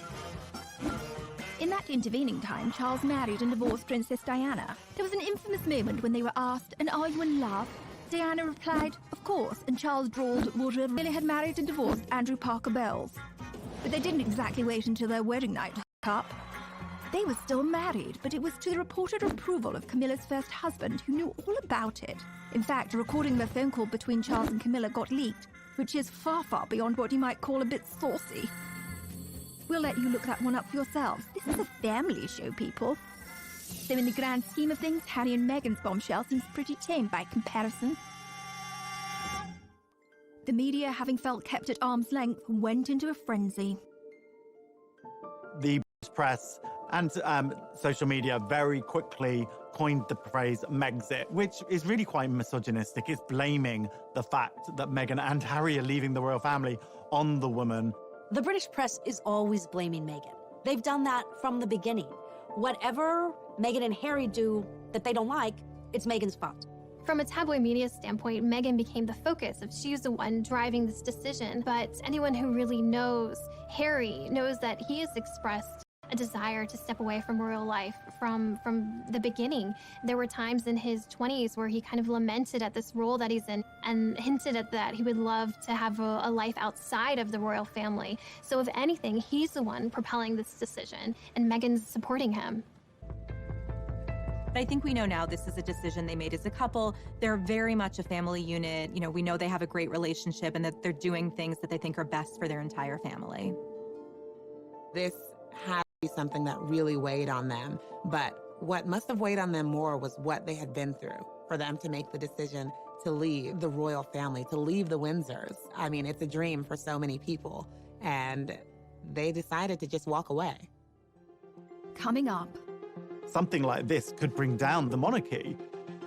In that intervening time, Charles married and divorced Princess Diana. There was an infamous moment when they were asked, "And are you in love?" Diana replied, "Of course," and Charles drawled, "Would really had married and divorced Andrew Parker Bowles." But they didn't exactly wait until their wedding night to hook up. They were still married, but it was to the reported approval of Camilla's first husband, who knew all about it. In fact, a recording of a phone call between Charles and Camilla got leaked, which is far, far beyond what you might call a bit saucy. We'll let you look that one up for yourselves. This is a family show, people. So in the grand scheme of things, Harry and Meghan's bombshell seems pretty tame by comparison. The media, having felt kept at arm's length, went into a frenzy. The press and social media very quickly coined the phrase Megxit, which is really quite misogynistic. It's blaming the fact that Meghan and Harry are leaving the royal family on the woman. The British press is always blaming Meghan. They've done that from the beginning. Whatever Meghan and Harry do that they don't like, it's Meghan's fault. From a tabloid media standpoint, Meghan became the focus of she's the one driving this decision. But anyone who really knows Harry knows that he has expressed a desire to step away from royal life from the beginning. There were times in his 20s where he kind of lamented at this role that he's in and hinted at that he would love to have a life outside of the royal family. So if anything, he's the one propelling this decision, and Meghan's supporting him. But I think we know now this is a decision they made as a couple. They're very much a family unit. You know, we know they have a great relationship and that they're doing things that they think are best for their entire family. This had to be something that really weighed on them. But what must have weighed on them more was what they had been through for them to make the decision to leave the royal family, to leave the Windsors. I mean, it's a dream for so many people. And they decided to just walk away. Coming up. Something like this could bring down the monarchy.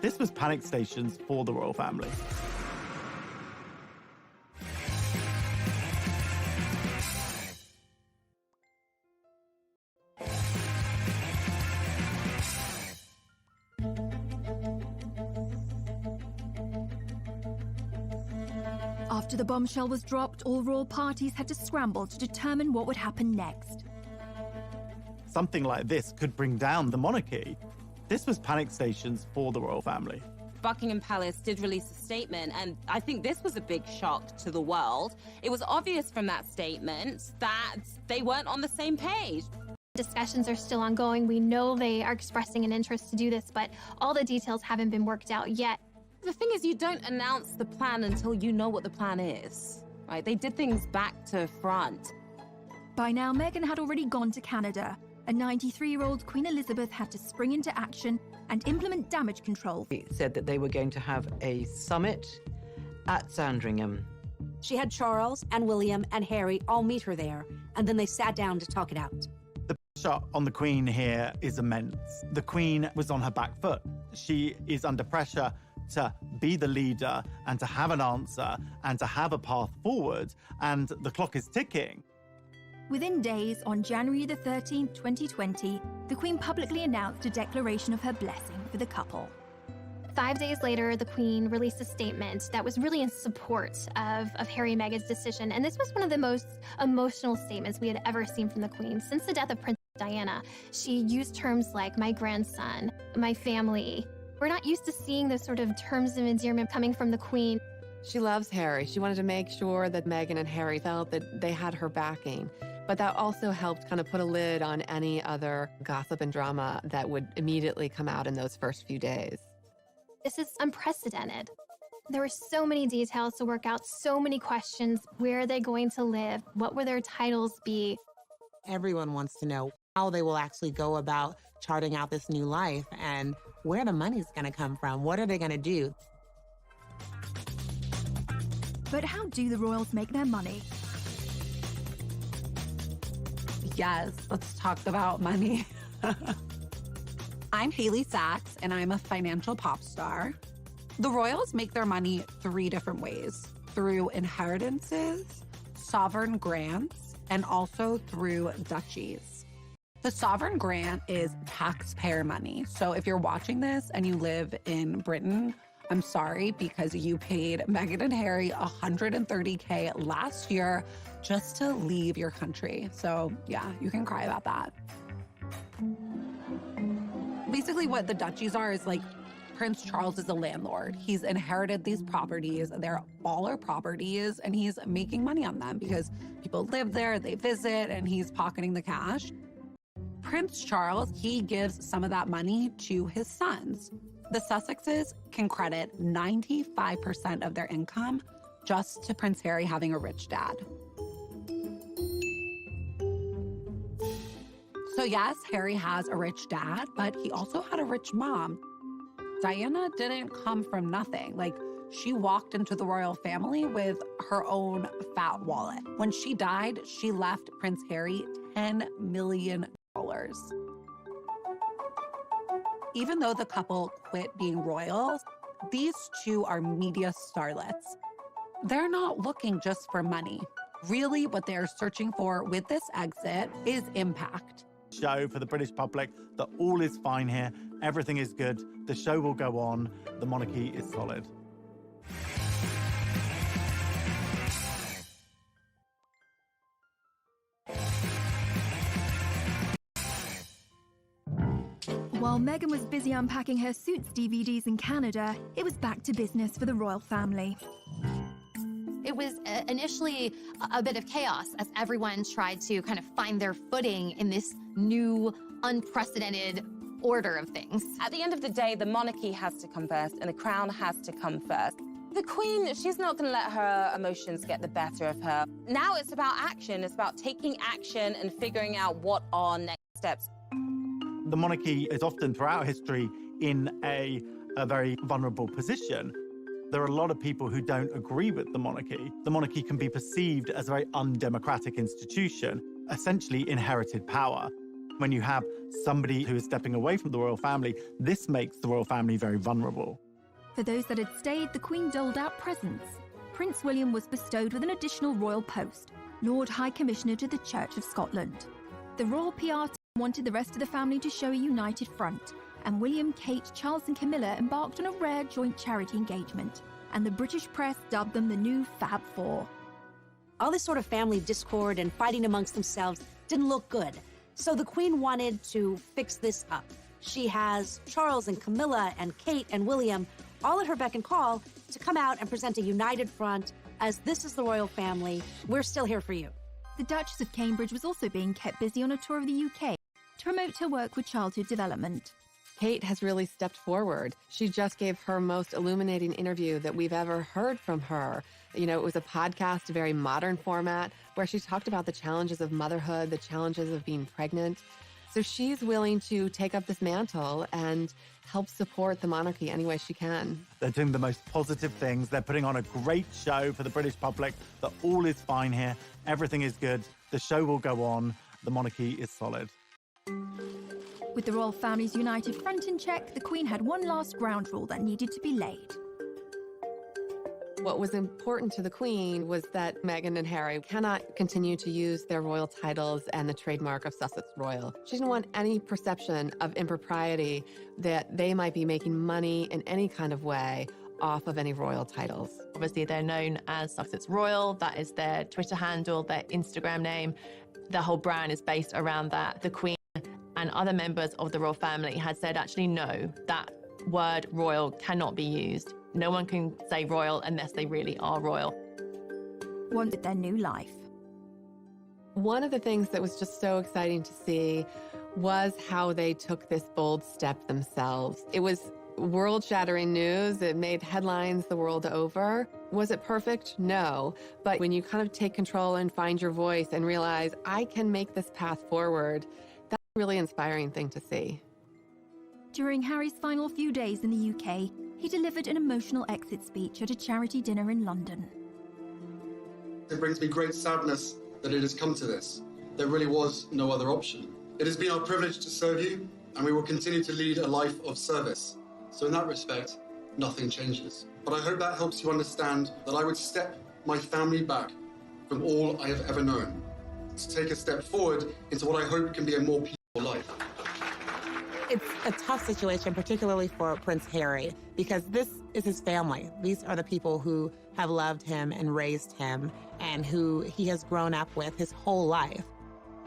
This was panic stations for the royal family. After the bombshell was dropped, all royal parties had to scramble to determine what would happen next. Something like this could bring down the monarchy. This was panic stations for the royal family. Buckingham Palace did release a statement, and I think this was a big shock to the world. It was obvious from that statement that they weren't on the same page. Discussions are still ongoing. We know they are expressing an interest to do this, but all the details haven't been worked out yet. The thing is, you don't announce the plan until you know what the plan is, right? They did things back to front. By now, Meghan had already gone to Canada. A 93-year-old Queen Elizabeth had to spring into action and implement damage control. He said that they were going to have a summit at Sandringham. She had Charles and William and Harry all meet her there, and then they sat down to talk it out. The pressure on the Queen here is immense. The Queen was on her back foot. She is under pressure to be the leader and to have an answer and to have a path forward, and the clock is ticking. Within days, on January the 13th, 2020, the Queen publicly announced a declaration of her blessing for the couple. 5 days later, the Queen released a statement that was really in support of Harry and Meghan's decision. And this was one of the most emotional statements we had ever seen from the Queen. Since the death of Princess Diana, she used terms like my grandson, my family. We're not used to seeing those sort of terms of endearment coming from the Queen. She loves Harry. She wanted to make sure that Meghan and Harry felt that they had her backing. But that also helped kind of put a lid on any other gossip and drama that would immediately come out in those first few days. This is unprecedented. There were so many details to work out, so many questions. Where are they going to live? What will their titles be? Everyone wants to know how they will actually go about charting out this new life and where the money's going to come from. What are they going to do? But how do the royals make their money? Yes, let's talk about money. I'm Haley Sachs, and I'm a financial pop star. The royals make their money 3 different ways: through inheritances, sovereign grants, and also through duchies. The sovereign grant is taxpayer money. So if you're watching this and you live in Britain, I'm sorry, because you paid Meghan and Harry $130K last year just to leave your country. So yeah, you can cry about that. Basically what the duchies are is like Prince Charles is a landlord. He's inherited these properties. They're all our properties, and he's making money on them because people live there, they visit, and he's pocketing the cash. Prince Charles, he gives some of that money to his sons. The Sussexes can credit 95% of their income just to Prince Harry having a rich dad. So yes, Harry has a rich dad, but he also had a rich mom. Diana didn't come from nothing. Like, she walked into the royal family with her own fat wallet. When she died, she left Prince Harry $10 million. Even though the couple quit being royals, these two are media starlets. They're not looking just for money. Really, what they're searching for with this exit is impact. Show for the British public that all is fine here, everything is good, the show will go on, the monarchy is solid. While Meghan was busy unpacking her Suits DVDs in Canada, it was back to business for the royal family. It was initially a bit of chaos as everyone tried to kind of find their footing in this new, unprecedented order of things. At the end of the day, the monarchy has to come first and the crown has to come first. The Queen, she's not going to let her emotions get the better of her. Now it's about action. It's about taking action and figuring out what are next steps. The monarchy is often, throughout history, in a very vulnerable position. There are a lot of people who don't agree with the monarchy. The monarchy can be perceived as a very undemocratic institution, essentially inherited power. When you have somebody who is stepping away from the royal family, this makes the royal family very vulnerable. For those that had stayed, the Queen doled out presents. Prince William was bestowed with an additional royal post, Lord High Commissioner to the Church of Scotland. The royal PR team wanted the rest of the family to show a united front, and William, Kate, Charles and Camilla embarked on a rare joint charity engagement, and the British press dubbed them the new Fab Four. All this sort of family discord and fighting amongst themselves didn't look good, so the Queen wanted to fix this up. She has Charles and Camilla and Kate and William all at her beck and call to come out and present a united front as this is the royal family. We're still here for you. The Duchess of Cambridge was also being kept busy on a tour of the UK to promote her work with childhood development. Kate has really stepped forward. She just gave her most illuminating interview that we've ever heard from her. You know, it was a podcast, a very modern format, where she talked about the challenges of motherhood, the challenges of being pregnant. So she's willing to take up this mantle and help support the monarchy any way she can. They're doing the most positive things. They're putting on a great show for the British public, that all is fine here, everything is good, the show will go on, the monarchy is solid. With the royal family's united front in check, the Queen had one last ground rule that needed to be laid. What was important to the Queen was that Meghan and Harry cannot continue to use their royal titles and the trademark of Sussex Royal. She didn't want any perception of impropriety that they might be making money in any kind of way off of any royal titles. Obviously, they're known as Sussex Royal. That is their Twitter handle, their Instagram name. The whole brand is based around that. The Queen and other members of the royal family had said, actually, no, that word royal cannot be used. No one can say royal unless they really are royal. Wanted their new life. One of the things that was just so exciting to see was how they took this bold step themselves. It was world-shattering news. It made headlines the world over. Was it perfect? No. But when you kind of take control and find your voice and realize, I can make this path forward, Really inspiring thing to see. During Harry's final few days in the UK, he delivered an emotional exit speech at a charity dinner in London. It brings me great sadness that it has come to this. There really was no other option. It has been our privilege to serve you, and we will continue to lead a life of service. So in that respect, nothing changes. But I hope that helps you understand that I would step my family back from all I have ever known, to take a step forward into what I hope can be a more peaceful life. It's a tough situation, particularly for Prince Harry, because this is his family. These are the people who have loved him and raised him and who he has grown up with his whole life.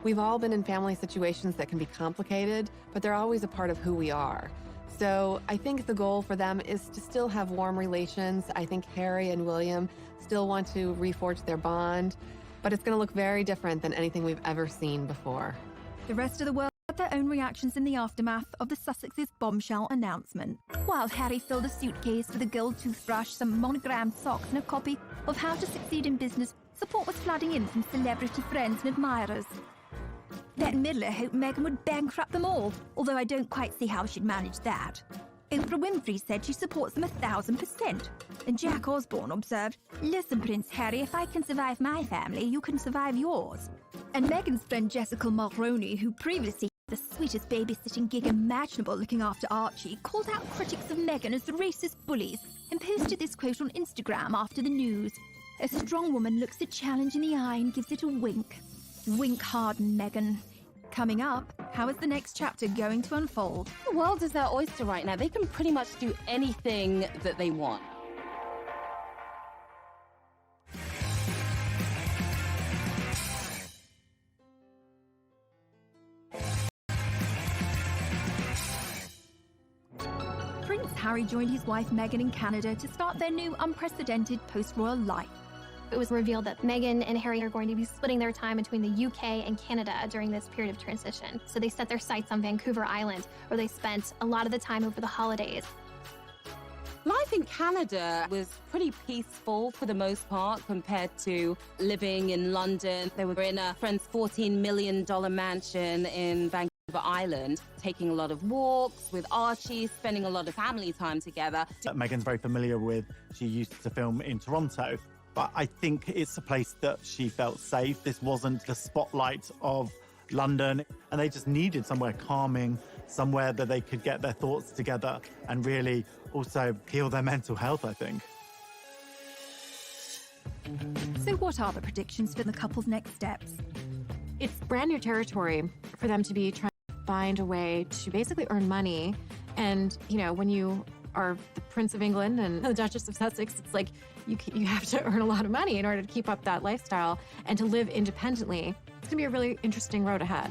We've all been in family situations that can be complicated, but they're always a part of who we are. So I think the goal for them is to still have warm relations. I think Harry and William still want to reforge their bond, but it's going to look very different than anything we've ever seen before. The rest of the world had their own reactions in the aftermath of the Sussex's bombshell announcement. While Harry filled a suitcase with a gold toothbrush, some monogrammed socks, and a copy of How to Succeed in Business, support was flooding in from celebrity friends and admirers. Bette Midler hoped Meghan would bankrupt them all, although I don't quite see how she'd manage that. Oprah Winfrey said she supports them 1,000%. And Jack Osborne observed, "Listen, Prince Harry, if I can survive my family, you can survive yours." And Meghan's friend Jessica Mulroney, who previously had the sweetest babysitting gig imaginable looking after Archie, called out critics of Meghan as racist bullies and posted this quote on Instagram after the news. "A strong woman looks a challenge in the eye and gives it a wink. Wink hard, Meghan." Coming up, how is the next chapter going to unfold? The world is their oyster right now. They can pretty much do anything that they want. Prince Harry joined his wife Meghan in Canada to start their new unprecedented post-royal life. It was revealed that Meghan and Harry are going to be splitting their time between the UK and Canada during this period of transition. So they set their sights on Vancouver Island, where they spent a lot of the time over the holidays. Life in Canada was pretty peaceful for the most part compared to living in London. They were in a friend's $14 million mansion in Vancouver Island, taking a lot of walks with Archie, spending a lot of family time together. Meghan's very familiar with. She used to film in Toronto. But I think it's a place that she felt safe. This wasn't the spotlight of London, and they just needed somewhere calming, somewhere that they could get their thoughts together and really also heal their mental health, I think. So what are the predictions for the couple's next steps? It's brand new territory for them to be trying to find a way to basically earn money. And, you know, when you are the Prince of England and the Duchess of Sussex, it's like you have to earn a lot of money in order to keep up that lifestyle and to live independently. It's gonna be a really interesting road ahead.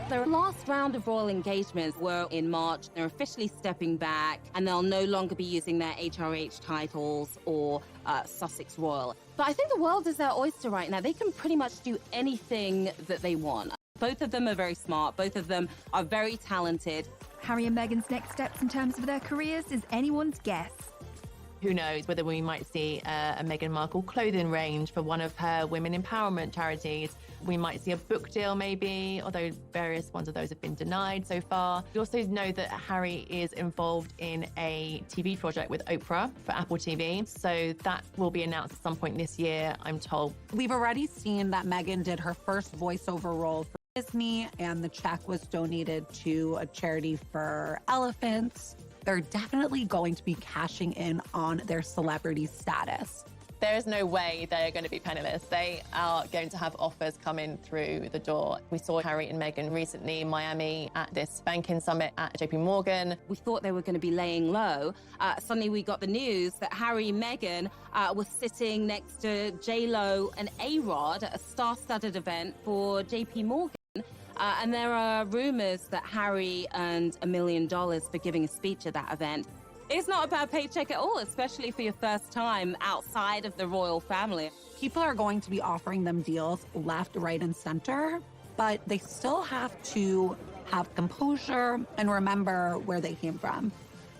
Their last round of royal engagements were in March. They're officially stepping back, and they'll no longer be using their HRH titles or Sussex Royal. But I think the world is their oyster right now. They can pretty much do anything that they want. Both of them are very smart. Both of them are very talented. Harry and Meghan's next steps in terms of their careers is anyone's guess. Who knows whether we might see a Meghan Markle clothing range for one of her women empowerment charities. We might see a book deal maybe, although various ones of those have been denied so far. We also know that Harry is involved in a TV project with Oprah for Apple TV. So that will be announced at some point this year, I'm told. We've already seen that Meghan did her first voiceover role for Disney, and the check was donated to a charity for elephants. They're definitely going to be cashing in on their celebrity status. There is no way they are going to be penniless. They are going to have offers coming through the door. We saw Harry and Meghan recently in Miami at this banking summit at JP Morgan. We thought they were going to be laying low. Suddenly we got the news that Harry and Meghan was sitting next to J-Lo and A-Rod at a star-studded event for JP Morgan. And there are rumors that Harry earned $1 million for giving a speech at that event. It's not a bad paycheck at all, especially for your first time outside of the royal family. People are going to be offering them deals left, right, and center, but they still have to have composure and remember where they came from,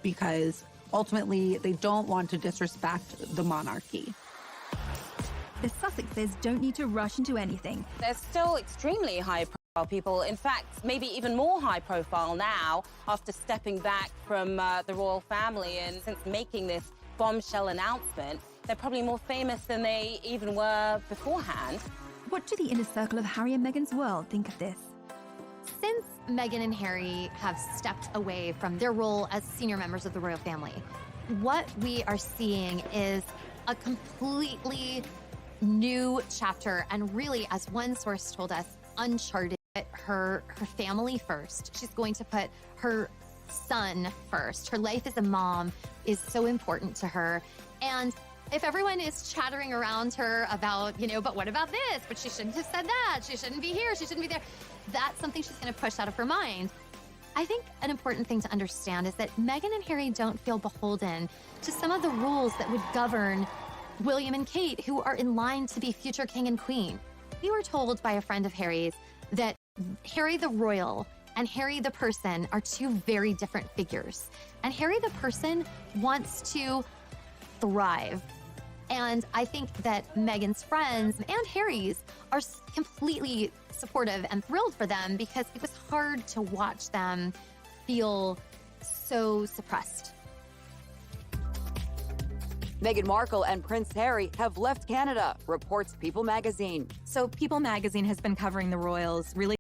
because ultimately they don't want to disrespect the monarchy. The Sussexes don't need to rush into anything. There's still extremely high people. In fact, maybe even more high profile now after stepping back from the royal family, and since making this bombshell announcement, they're probably more famous than they even were beforehand. What do the inner circle of Harry and Meghan's world think of this? Since Meghan and Harry have stepped away from their role as senior members of the royal family, what we are seeing is a completely new chapter, and really, as one source told us, uncharted. Her family first. She's going to put her son first. Her life as a mom is so important to her. And if everyone is chattering around her about, but what about this? But she shouldn't have said that. She shouldn't be here. She shouldn't be there. That's something she's going to push out of her mind. I think an important thing to understand is that Meghan and Harry don't feel beholden to some of the rules that would govern William and Kate, who are in line to be future king and queen. We were told by a friend of Harry's that Harry the royal and Harry the person are two very different figures. And Harry the person wants to thrive. And I think that Meghan's friends and Harry's are completely supportive and thrilled for them, because it was hard to watch them feel so suppressed. Meghan Markle and Prince Harry have left Canada, reports People magazine. So People magazine has been covering the royals really